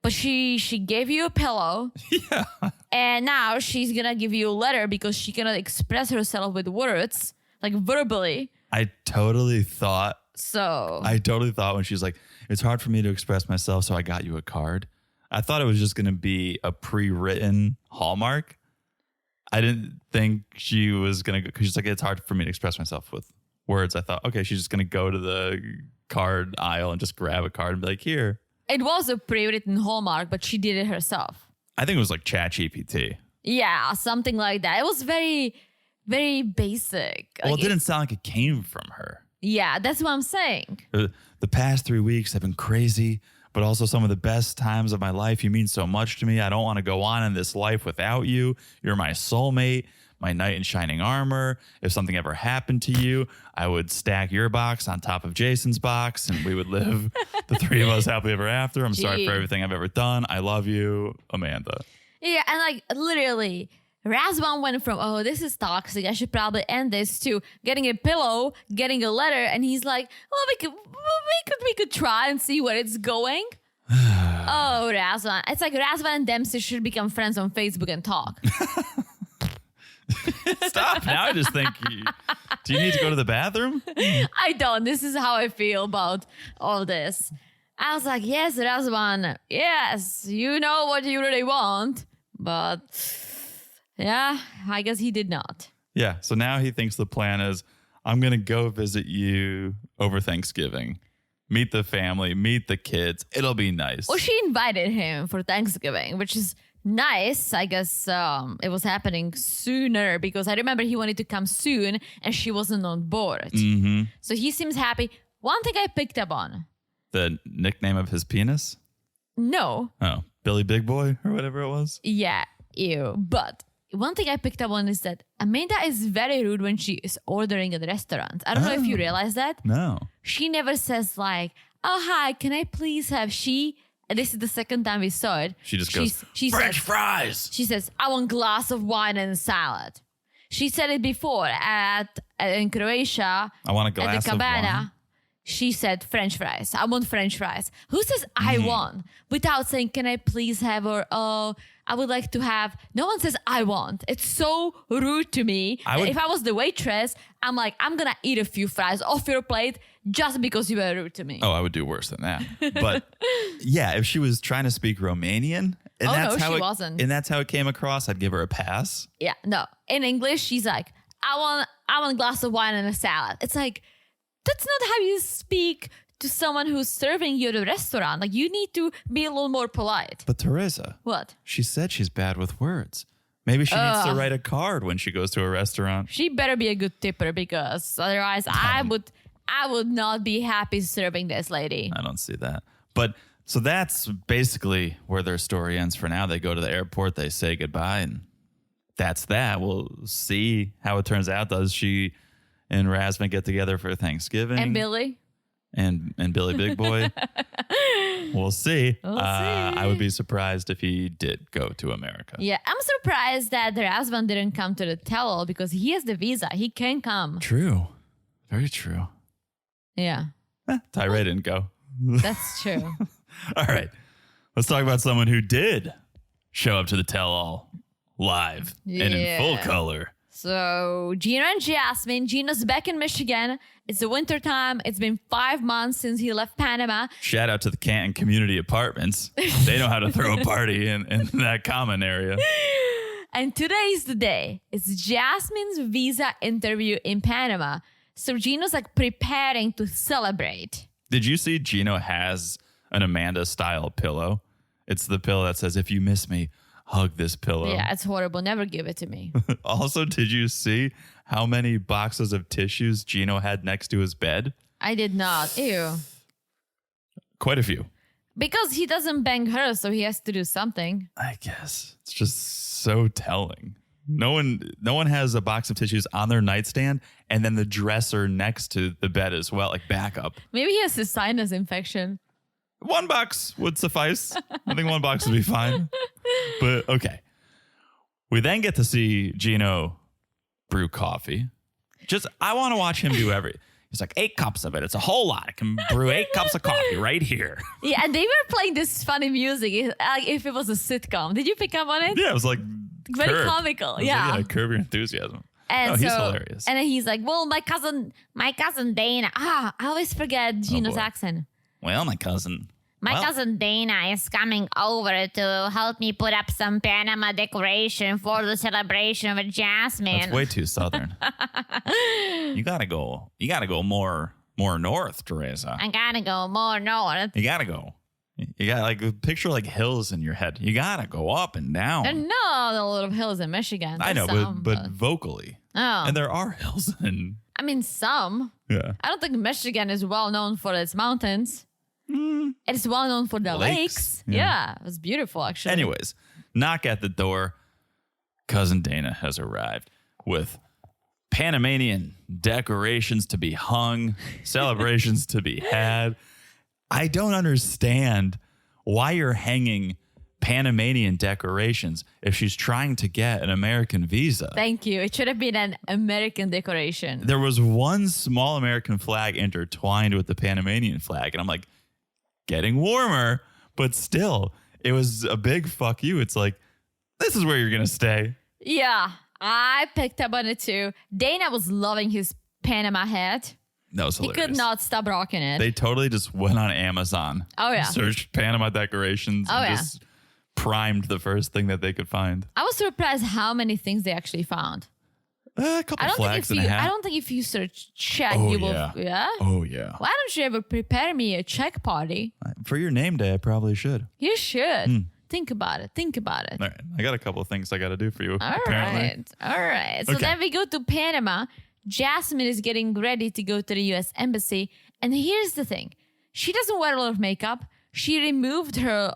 but she gave you a pillow. Yeah. And now she's going to give you a letter because she cannot express herself with words, like verbally. I totally thought when she's like, it's hard for me to express myself, so I got you a card. I thought it was just going to be a pre-written Hallmark. I didn't think she was going to, because she's like, it's hard for me to express myself with words. I thought, okay, she's just going to go to the card aisle and just grab a card and be like, here. It was a pre-written Hallmark, but she did it herself. I think it was like ChatGPT. Yeah, something like that. It was very, very basic. Well, Like, it didn't sound like it came from her. Yeah, that's what I'm saying. The past 3 weeks have been crazy, but also some of the best times of my life. You mean so much to me. I don't want to go on in this life without you. You're my soulmate, my knight in shining armor. If something ever happened to you, I would stack your box on top of Jason's box, and we would live the three of us happily ever after. I'm sorry for everything I've ever done. I love you, Amanda. Yeah, and like literally, Razvan went from, oh, this is toxic, I should probably end this, to getting a pillow, getting a letter, and he's like, well, we could try and see where it's going. Oh, Razvan. It's like Razvan and Dempsey should become friends on Facebook and talk. Stop. Now I just think, do you need to go to the bathroom? I don't. This is how I feel about all this. I was like, yes, Razvan, yes, you know what you really want. But yeah, I guess he did not. Yeah. So now he thinks the plan is, I'm going to go visit you over Thanksgiving. Meet the family, meet the kids. It'll be nice. Well, she invited him for Thanksgiving, which is nice. I guess it was happening sooner because I remember he wanted to come soon and she wasn't on board. Mm-hmm. So he seems happy. One thing I picked up on. The nickname of his penis? No. Oh, Billy Big Boy or whatever it was? Yeah, ew. But one thing I picked up on is that Amanda is very rude when she is ordering at the restaurant. I don't know if you realize that. No. She never says like, oh, hi, can I please have and this is the second time we saw it. She just goes, French fries. She says, I want a glass of wine and salad. She said it before in Croatia. I want a glass at the cabana. of wine. She said French fries. I want French fries. Who says I want without saying, can I please have, or, oh, I would like to have. No one says I want. It's so rude to me. If I was the waitress, I'm like, I'm going to eat a few fries off your plate just because you were rude to me. Oh, I would do worse than that. But yeah, if she was trying to speak Romanian, and she wasn't. And that's how it came across, I'd give her a pass. Yeah, no. In English, she's like, I I want a glass of wine and a salad. It's like, that's not how you speak to someone who's serving you at a restaurant. Like, you need to be a little more polite. But Teresa. What? She said she's bad with words. Maybe she needs to write a card when she goes to a restaurant. She better be a good tipper, because otherwise I would not be happy serving this lady. I don't see that. But so that's basically where their story ends for now. They go to the airport, they say goodbye, and that's that. We'll see how it turns out. Does she and Razvan get together for Thanksgiving? And Billy? And Billy Big Boy? We'll see. We'll see. I would be surprised if he did go to America. Yeah, I'm surprised that Razvan didn't come to the tell-all, because he has the visa. He can come. True. Very true. Yeah, Tyree didn't go. that's true. All right. Let's talk about someone who did show up to the tell-all live and in full color. So Gino and Jasmine. Gino's back in Michigan. It's the winter time. It's been 5 months since he left Panama. Shout out to the Canton Community Apartments. They know how to throw a party in that common area. And today's the day. It's Jasmine's visa interview in Panama. So Gino's like preparing to celebrate. Did you see Gino has an Amanda-style pillow? It's the pillow that says, if you miss me, hug this pillow. Yeah, it's horrible. Never give it to me. Also, did you see how many boxes of tissues Gino had next to his bed? I did not. Ew. Quite a few. Because he doesn't bang her, so he has to do something. I guess. It's just so telling. No one has a box of tissues on their nightstand and then the dresser next to the bed as well, like backup. Maybe he has a sinus infection. 1 box would suffice. I think 1 box would be fine. But okay. We then get to see Gino brew coffee. I want to watch him do He's like, 8 cups of it. It's a whole lot. I can brew 8 cups of coffee right here. Yeah, and they were playing this funny music, like if it was a sitcom. Did you pick up on it? Yeah, it was like very Curb. comical. It was Yeah. like, Curb Your Enthusiasm. And he's hilarious. And then he's like, well, my cousin Dana. I always forget Gino's boy. accent. Well, my cousin Dana is coming over to help me put up some Panama decoration for the celebration of Jasmine. That's way too southern. You gotta go more north, Teresa. I gotta go more north. You gotta go. You got like picture like hills in your head. You gotta go up and down. There are no little hills in Michigan. I know, There's some, but vocally. Oh. And there are hills in. I mean, some. Yeah. I don't think Michigan is well known for its mountains. It's well known for the lakes. Yeah, it's beautiful, actually. Anyways, knock at the door. Cousin Dana has arrived with Panamanian decorations to be hung, celebrations to be had. I don't understand why you're hanging Panamanian decorations if she's trying to get an American visa. Thank you. It should have been an American decoration. There was one small American flag intertwined with the Panamanian flag, and I'm like, getting warmer, but still, it was a big fuck you. It's like, this is where you're going to stay. Yeah, I picked up on it too. Dana was loving his Panama hat. That was He hilarious. could not stop rocking it. They totally just went on Amazon. Oh, yeah. Searched Panama decorations and just primed the first thing that they could find. I was surprised how many things they actually found. A couple flags and a hat. I don't think if you search check, Oh, you will. yeah. Yeah? Oh, yeah. Why don't you ever prepare me a check party? For your name day, I probably should. You should. Think about it. All right. I got a couple of things I got to do for you, All apparently. right. So Okay. then we go to Panama. Jasmine is getting ready to go to the U.S. Embassy. And here's the thing. She doesn't wear a lot of makeup. She removed her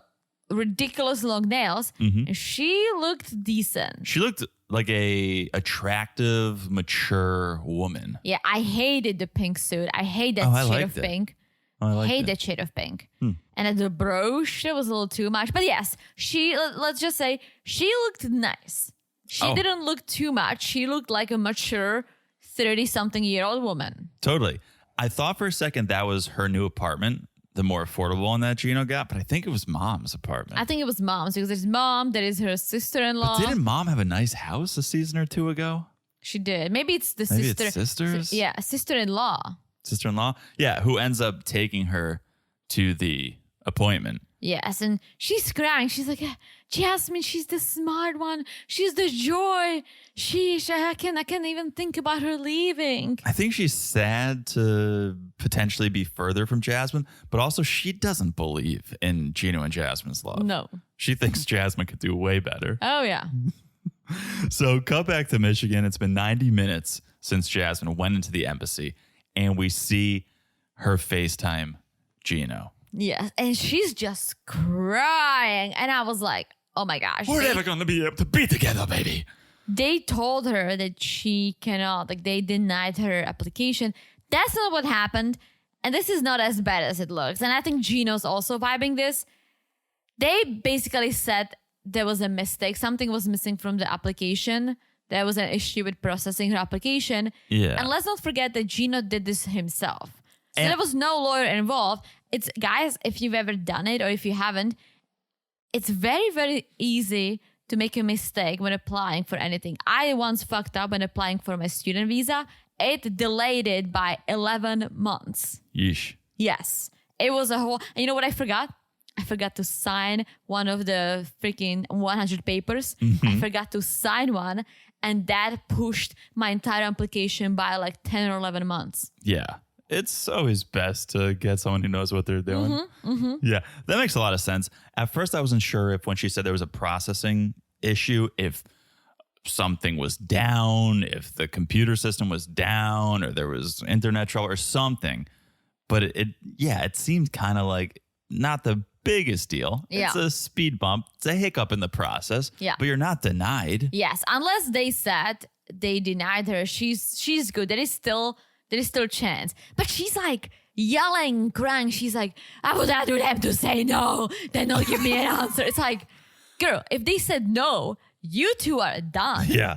ridiculous long nails. And she looked decent. She looked like a attractive, mature woman. Yeah, I hated the pink suit. I hate that Oh, I shade liked of it. pink. Oh, I like hate that. that shade of pink. And then the brooch, it was a little too much. But yes, let's just say she looked nice. She Oh. didn't look too much. She looked like a mature 30-something-year-old woman. Totally. I thought for a second that was her new apartment, the more affordable one that Gino got, but I think it was mom's apartment. I think it was mom's because there's mom, there is her sister-in-law. But didn't mom have a nice house a season or two ago? She did. Maybe it's the Maybe sister. it's sisters? Yeah, sister-in-law. Sister-in-law? Yeah, who ends up taking her to the appointment. Yes, and she's crying. She's like, Jasmine, she's the smart one. She's the joy. I can't even think about her leaving. I think she's sad to potentially be further from Jasmine, but also she doesn't believe in Gino and Jasmine's love. No. She thinks Jasmine could do way better. Oh, yeah. So cut back to Michigan. It's been 90 minutes since Jasmine went into the embassy, and we see her FaceTime Gino. Yes, and she's just crying. And I was like, oh my gosh. We're never going to be able to be together, baby. They told her that she cannot, like they denied her application. That's not what happened. And this is not as bad as it looks. And I think Gino's also vibing this. They basically said there was a mistake. Something was missing from the application. There was an issue with processing her application. Yeah. And let's not forget that Gino did this himself. So there was no lawyer involved. It's, guys, if you've ever done it or if you haven't, it's very, very easy to make a mistake when applying for anything. I once fucked up when applying for my student visa. It delayed it by 11 months. Yeesh. Yes. It was a whole... And you know what I forgot? I forgot to sign one of the freaking 100 papers. I forgot to sign one. And that pushed my entire application by like 10 or 11 months. Yeah. It's always best to get someone who knows what they're doing. Yeah, that makes a lot of sense. At first, I wasn't sure if when she said there was a processing issue, if something was down, if the computer system was down, or there was internet trouble or something. But it seemed kind of like not the biggest deal. Yeah. It's a speed bump. It's a hiccup in the process. Yeah. But you're not denied. Yes, unless they said they denied her. She's good. There is still chance. But she's like yelling, crying. She's like, I would rather them to say no than not give me an answer. It's like, girl, if they said no, you two are done. Yeah.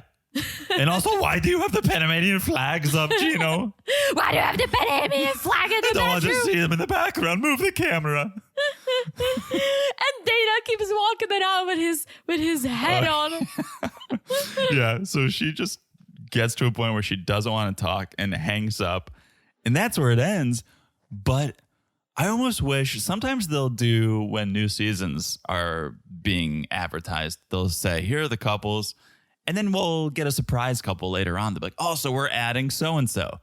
And also, why do you have the Panamanian flags up, Gino? Why do you have the Panamanian flag in the I don't want to bedroom? see them in the background. Move the camera. And Dana keeps walking around with his head on. Yeah, so she just gets to a point where she doesn't want to talk and hangs up. And that's where it ends. But I almost wish sometimes they'll do when new seasons are being advertised, they'll say, here are the couples. And then we'll get a surprise couple later on. They'll be like, oh, so we're adding so-and-so.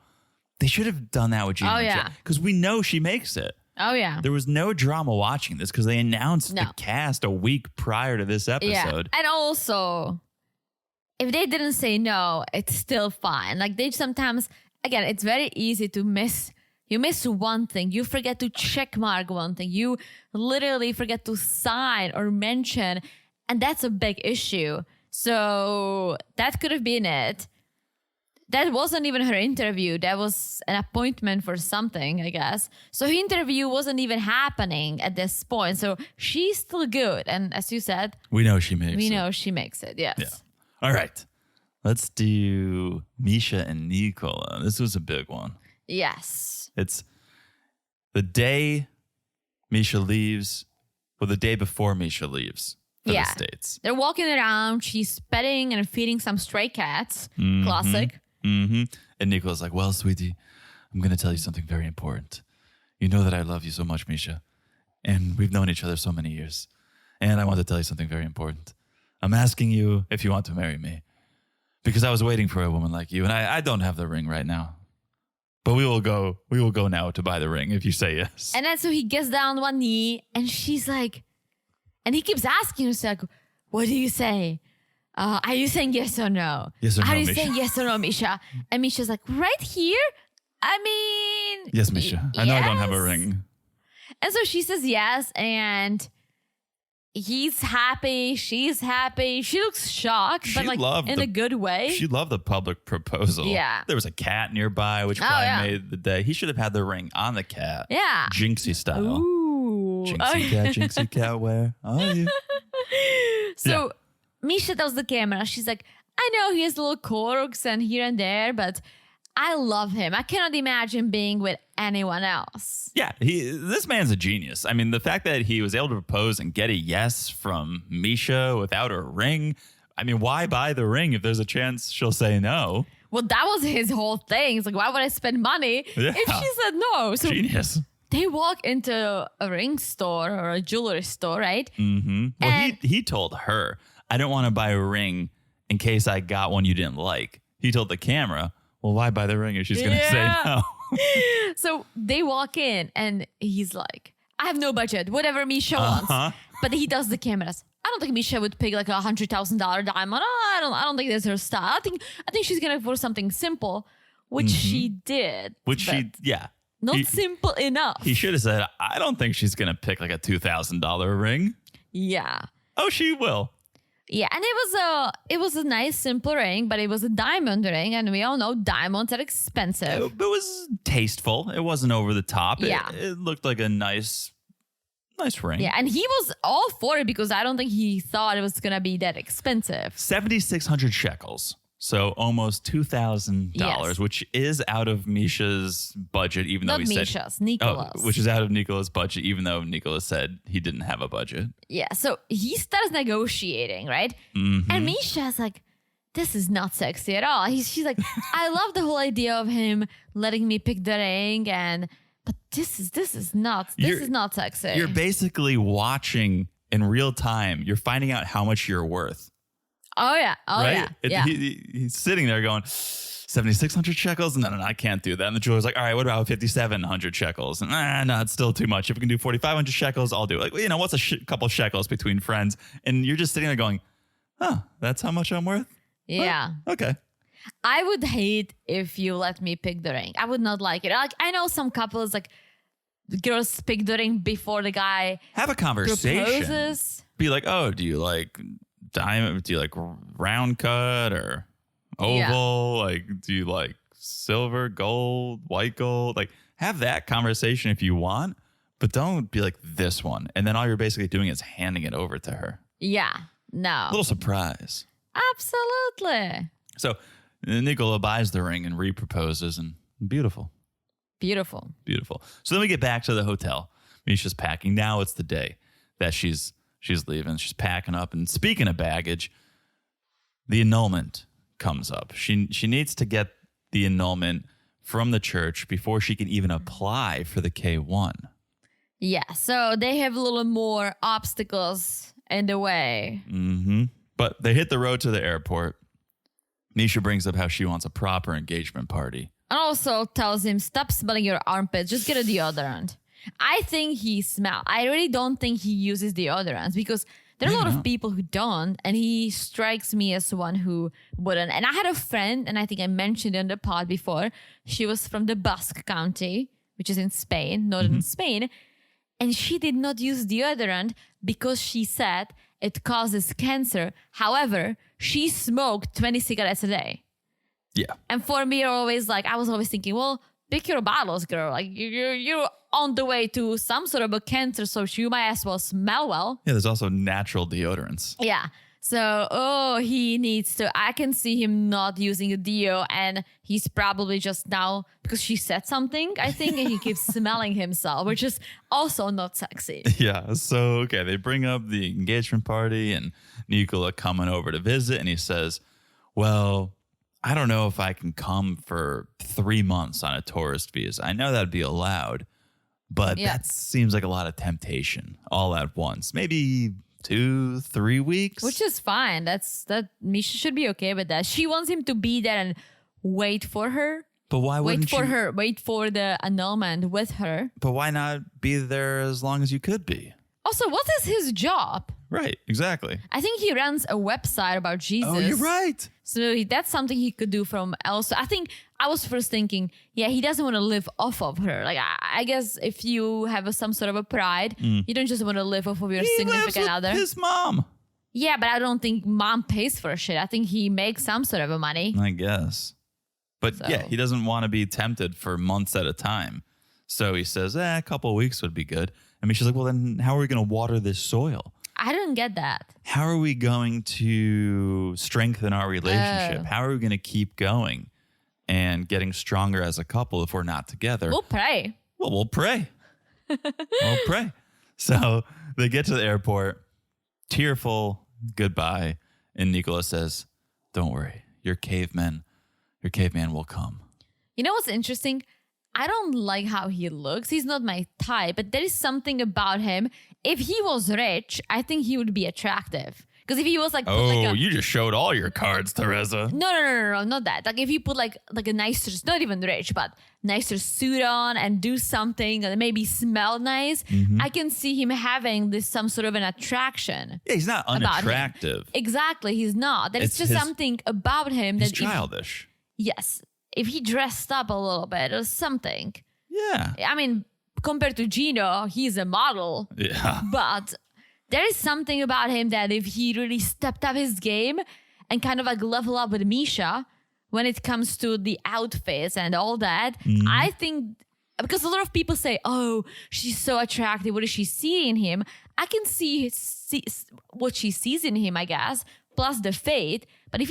They should have done that with Gina. Oh, yeah. Because we know she makes it. Oh, yeah. There was no drama watching this because they announced the cast a week prior to this episode. Yeah. And also, if they didn't say no, it's still fine. Like they sometimes, again, it's very easy to miss. You miss one thing. You forget to check mark one thing. You literally forget to sign or mention. And that's a big issue. So that could have been it. That wasn't even her interview. That was an appointment for something, I guess. So her interview wasn't even happening at this point. So she's still good. And as you said, we know she makes it. We know she makes it, yes. Yeah. All right. Let's do Misha and Nicola. This was a big one. Yes. It's the day Misha leaves, or the day before Misha leaves for the States. They're walking around. She's petting and feeding some stray cats. Classic. And Nicola's like, well, sweetie, I'm going to tell you something very important. You know that I love you so much, Misha. And we've known each other so many years. And I want to tell you something very important. I'm asking you if you want to marry me. Because I was waiting for a woman like you. And I don't have the ring right now. But we will go now to buy the ring if you say yes. And then so he gets down on one knee and she's like, and he keeps asking her, like, what do you say? Are you saying yes or no? Yes or no, Are you Misha? saying yes or no, Misha? And Misha's like, right here? I mean... Yes, Misha. I know I don't have a ring. And so she says yes, and he's happy. She's happy. She looks shocked, but like in a good way. She loved the public proposal. Yeah. There was a cat nearby, which probably made the day. He should have had the ring on the cat. Yeah. Jinxie style. Ooh. Jinxie cat, where are you? So Misha tells the camera, she's like, I know he has little quirks and here and there, but I love him. I cannot imagine being with anyone else. Yeah, this man's a genius. I mean, the fact that he was able to propose and get a yes from Misha without a ring. I mean, why buy the ring if there's a chance she'll say no? Well, that was his whole thing. It's like, why would I spend money if she said no? So genius. they walk into a ring store or a jewelry store, right? Mm-hmm. Well, And- he told her, I don't want to buy a ring in case I got one you didn't like. He told the camera, well, why buy the ring if she's going to say no? So they walk in and he's like, I have no budget, whatever Misha wants. But he does the cameras. I don't think Misha would pick like $100,000 diamond. Oh, I don't think that's her style. I think she's gonna go for something simple, which she did. Not simple enough. He should have said, I don't think she's going to pick like a $2,000 ring. Yeah. Oh, she will. Yeah, and it was a nice simple ring, but it was a diamond ring, and we all know diamonds are expensive. It was tasteful. It wasn't over the top. Yeah. It looked like a nice ring. Yeah, and he was all for it because I don't think he thought it was gonna be that expensive. 7,600 shekels. So almost $2,000, Yes. which is out of Misha's budget, even though Not he Misha's, said Nicola's. which is out of Nicola's budget, even though Nicola said he didn't have a budget. Yeah, so he starts negotiating, right? And Misha's like, this is not sexy at all. She's like, I love the whole idea of him letting me pick the ring, but this is not sexy. You're basically watching in real time. You're finding out how much you're worth. Oh yeah, Right? yeah. He's sitting there going, 7,600 shekels? No, I can't do that. And the jeweler's like, all right, what about 5,700 shekels? And no, it's still too much. If we can do 4,500 shekels, I'll do it. Like, what's a couple shekels between friends? And you're just sitting there going, that's how much I'm worth? Yeah. Huh, okay. I would hate if you let me pick the ring. I would not like it. Like, I know some couples, like, the girls pick the ring before the guy Have a conversation. proposes. Be like, oh, do you like diamond? Do you like round cut or oval? Yeah. Like, do you like silver, gold, white gold? Like, have that conversation if you want, but don't be like this one. And then all you're basically doing is handing it over to her. Yeah. No. A little surprise. Absolutely. So Nicola buys the ring and reproposes, and beautiful. Beautiful. Beautiful. So then we get back to the hotel. Misha's packing. Now it's the day that she's leaving. She's packing up. And speaking of baggage, the annulment comes up. She needs to get the annulment from the church before she can even apply for the K1. Yeah. So they have a little more obstacles in the way. Mm-hmm. But they hit the road to the airport. Misha brings up how she wants a proper engagement party. And also tells him, stop smelling your armpits. Just get a deodorant. I think he smells. I really don't think he uses deodorants because there are a lot of people who don't. And he strikes me as one who wouldn't. And I had a friend, and I think I mentioned in the pod before. She was from the Basque County, which is in Spain, northern Spain. And she did not use deodorant because she said it causes cancer. However, she smoked 20 cigarettes a day. Yeah. And for me, I was always thinking, well, pick your battles, girl. Like you're on the way to some sort of a cancer, so you might as well smell well. Yeah, there's also natural deodorants. Yeah. So, he needs to. I can see him not using a deo, and he's probably just now because she said something, I think, and he keeps smelling himself, which is also not sexy. Yeah. So, okay, they bring up the engagement party and Nicola coming over to visit, and he says, well, I don't know if I can come for 3 months on a tourist visa. I know that'd be allowed, but that seems like a lot of temptation all at once. Maybe 2-3 weeks. Which is fine. That Misha should be okay with that. She wants him to be there and wait for her. But why wouldn't Wait for the annulment with her. But why not be there as long as you could be? Also, what is his job? Right, exactly. I think he runs a website about Jesus. Oh, you're right. So that's something he could do from elsewhere. I think I was first thinking, he doesn't want to live off of her. Like, I guess if you have some sort of a pride, you don't just want to live off of your significant other. His mom. Yeah, but I don't think mom pays for shit. I think he makes some sort of a money. I guess. But he doesn't want to be tempted for months at a time. So he says, a couple of weeks would be good. I mean, she's like, well, then how are we going to water this soil? I don't get that. How are we going to strengthen our relationship? How are we going to keep going and getting stronger as a couple if we're not together? We'll pray. Well, we'll pray. We'll pray. So they get to the airport, tearful goodbye. And Nicola says, don't worry, your caveman will come. You know what's interesting? I don't like how he looks. He's not my type, but there is something about him. If he was rich, I think he would be attractive. Because if he was like, you just showed all your cards, Teresa. No, not that. Like if you put like a nicer, not even rich, but nicer suit on and do something that maybe smell nice, I can see him having some sort of an attraction. Yeah, he's not unattractive. Exactly, he's not. There's just something about him he's that childish. Yes, if he dressed up a little bit or something. Yeah. I mean, compared to Gino, he's a model. Yeah. But there is something about him that if he really stepped up his game and kind of like level up with Misha when it comes to the outfits and all that, I think, because a lot of people say, oh, she's so attractive. What does she see in him? I can see what she sees in him, I guess, plus the fate. But if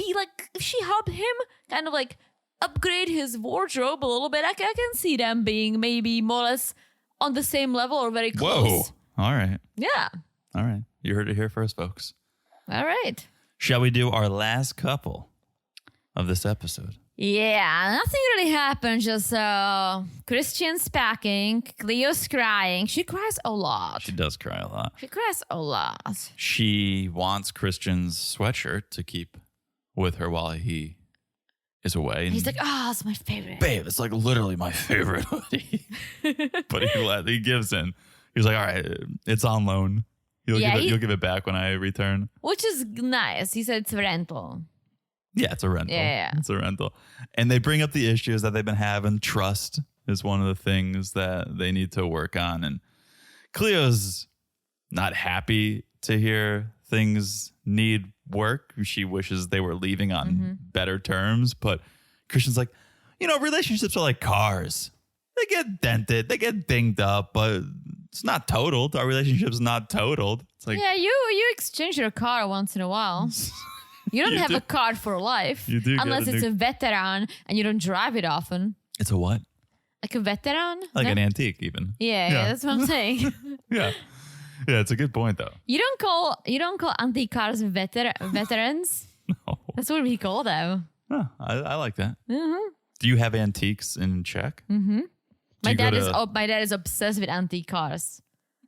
she helped him kind of like upgrade his wardrobe a little bit, I can see them being maybe more or less on the same level or very close. Whoa. All right. Yeah. All right. You heard it here first, folks. All right. Shall we do our last couple of this episode? Yeah, nothing really happened. Just Christian's packing, Cleo's crying. She cries a lot. She does cry a lot. She cries a lot. She wants Christian's sweatshirt to keep with her while he is away. He's like, it's my favorite. Babe, it's like literally my favorite hoodie. But he gives in. He's like, all right, it's on loan. You'll give it back when I return. Which is nice. He said it's a rental. Yeah, it's a rental. Yeah. It's a rental. And they bring up the issues that they've been having. Trust is one of the things that they need to work on. And Cleo's not happy to hear things need work. She wishes they were leaving on better terms. But Christian's like, relationships are like cars. They get dented. They get dinged up. But it's not totaled. Our relationship's not totaled. It's like, yeah, you exchange your car once in a while. You don't have a car for life. You do. Unless it's a veteran and you don't drive it often. It's a what? Like a veteran? Like an antique even. Yeah, that's what I'm saying. Yeah. Yeah, it's a good point though. You don't call antique cars veterans? No. That's what we call them. Oh, I like that. Do you have antiques in Czech? My dad is obsessed with antique cars.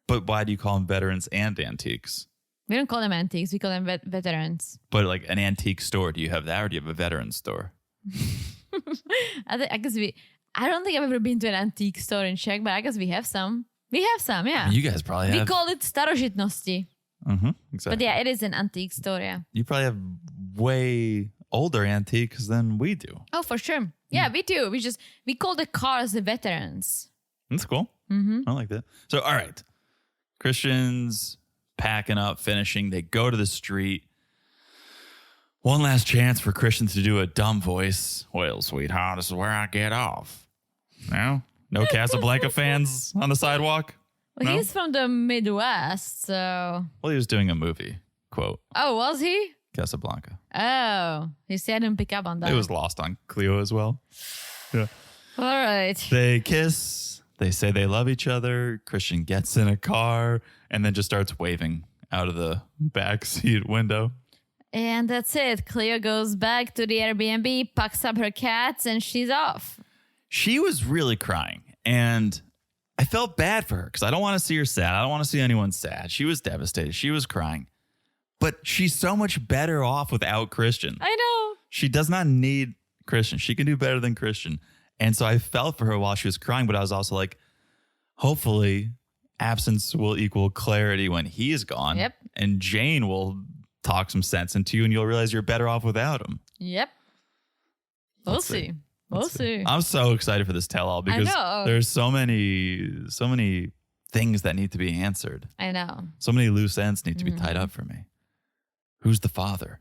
But why do you call them veterans and antiques? We don't call them antiques. We call them veterans. But like an antique store, do you have that or do you have a veteran store? I guess I don't think I've ever been to an antique store in Czech, but I guess we have some. We have some, yeah. You guys probably have. We call it starožitnosti. Exactly. But yeah, it is an antique store, yeah. You probably have way older antiques than we do. Oh, for sure. Yeah, we do. We call the cars the veterans. That's cool. I like that. So, all right. Christian's packing up, finishing. They go to the street. One last chance for Christian to do a dumb voice. Well, sweetheart, this is where I get off. No Casablanca fans on the sidewalk? Well, No? he's from the Midwest, so... Well, he was doing a movie, quote, Oh, was he? Casablanca. Oh, you see, I didn't pick up on that. It was lost on Cleo as well. Yeah. All right. They kiss. They say they love each other. Christian gets in a car and then just starts waving out of the backseat window. And that's it. Cleo goes back to the Airbnb, packs up her cats, and she's off. She was really crying. And I felt bad for her because I don't want to see her sad. I don't want to see anyone sad. She was devastated. She was crying. But she's so much better off without Christian. I know. She does not need Christian. She can do better than Christian. And so I felt for her while she was crying, but I was also like, hopefully absence will equal clarity when he is gone. Yep. And Jane will talk some sense into you and you'll realize you're better off without him. Yep. We'll see. We'll see. I'm so excited for this tell-all because there's so many things that need to be answered. I know. So many loose ends need to be tied up for me. Who's the father?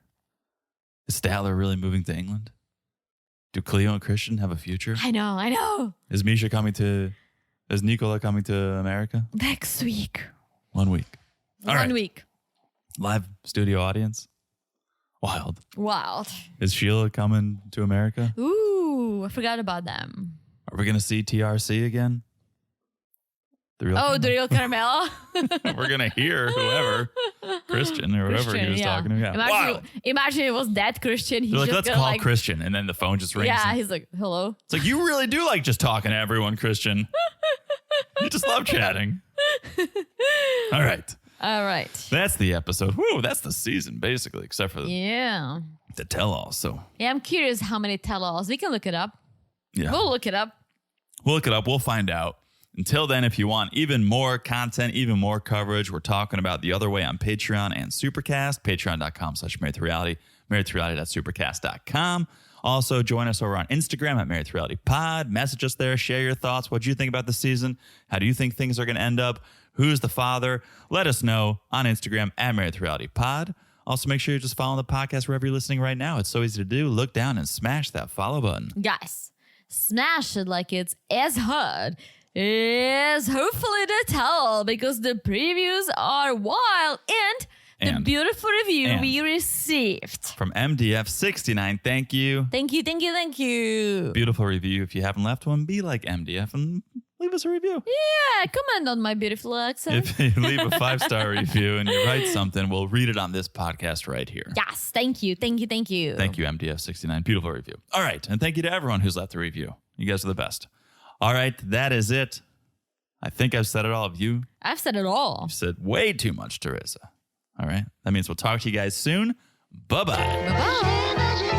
Is Statler really moving to England? Do Cleo and Christian have a future? I know. Is Nicola coming to America? Next week. 1 week. All right. 1 week. Live studio audience. Wild. Wild. Is Sheila coming to America? Ooh, I forgot about them. Are we going to see TRC again? The real The real Carmela? We're going to hear whoever. Christian or whatever he was talking to. Yeah. Imagine it was that Christian. He's They're like, just let's call Christian. And then the phone just rings. Yeah, and he's like, hello. it's like, you really do like just talking to everyone, Christian. You just love chatting. All right. All right. That's the episode. Woo, that's the season, basically, except for the tell-all. So yeah, I'm curious how many tell-alls. We can look it up. Yeah. We'll look it up. We'll find out. Until then, if you want even more content, even more coverage, we're talking about The Other Way on Patreon and Supercast. Patreon.com/marriedtoreality. marriedtoreality.supercast.com. Also, join us over on Instagram at Married to Reality Pod. Message us there. Share your thoughts. What do you think about the season? How do you think things are going to end up? Who's the father? Let us know on Instagram at Married to Reality Pod. Also, make sure you're just following the podcast wherever you're listening right now. It's so easy to do. Look down and smash that follow button. Guys, smash it like it's as hard as hopefully the tell, because the previews are wild and the beautiful review we received from MDF69. Thank you. Thank you. Beautiful review. If you haven't left one, be like MDF and leave us a review. Yeah, comment on my beautiful accent. If you leave a 5-star review and you write something, we'll read it on this podcast right here. Yes, thank you. Thank you, MDF69. Beautiful review. All right, and thank you to everyone who's left a review. You guys are the best. All right, that is it. I think I've said it all. Have you? I've said it all. You've said way too much, Teresa. All right, that means we'll talk to you guys soon. Bye-bye. Bye-bye.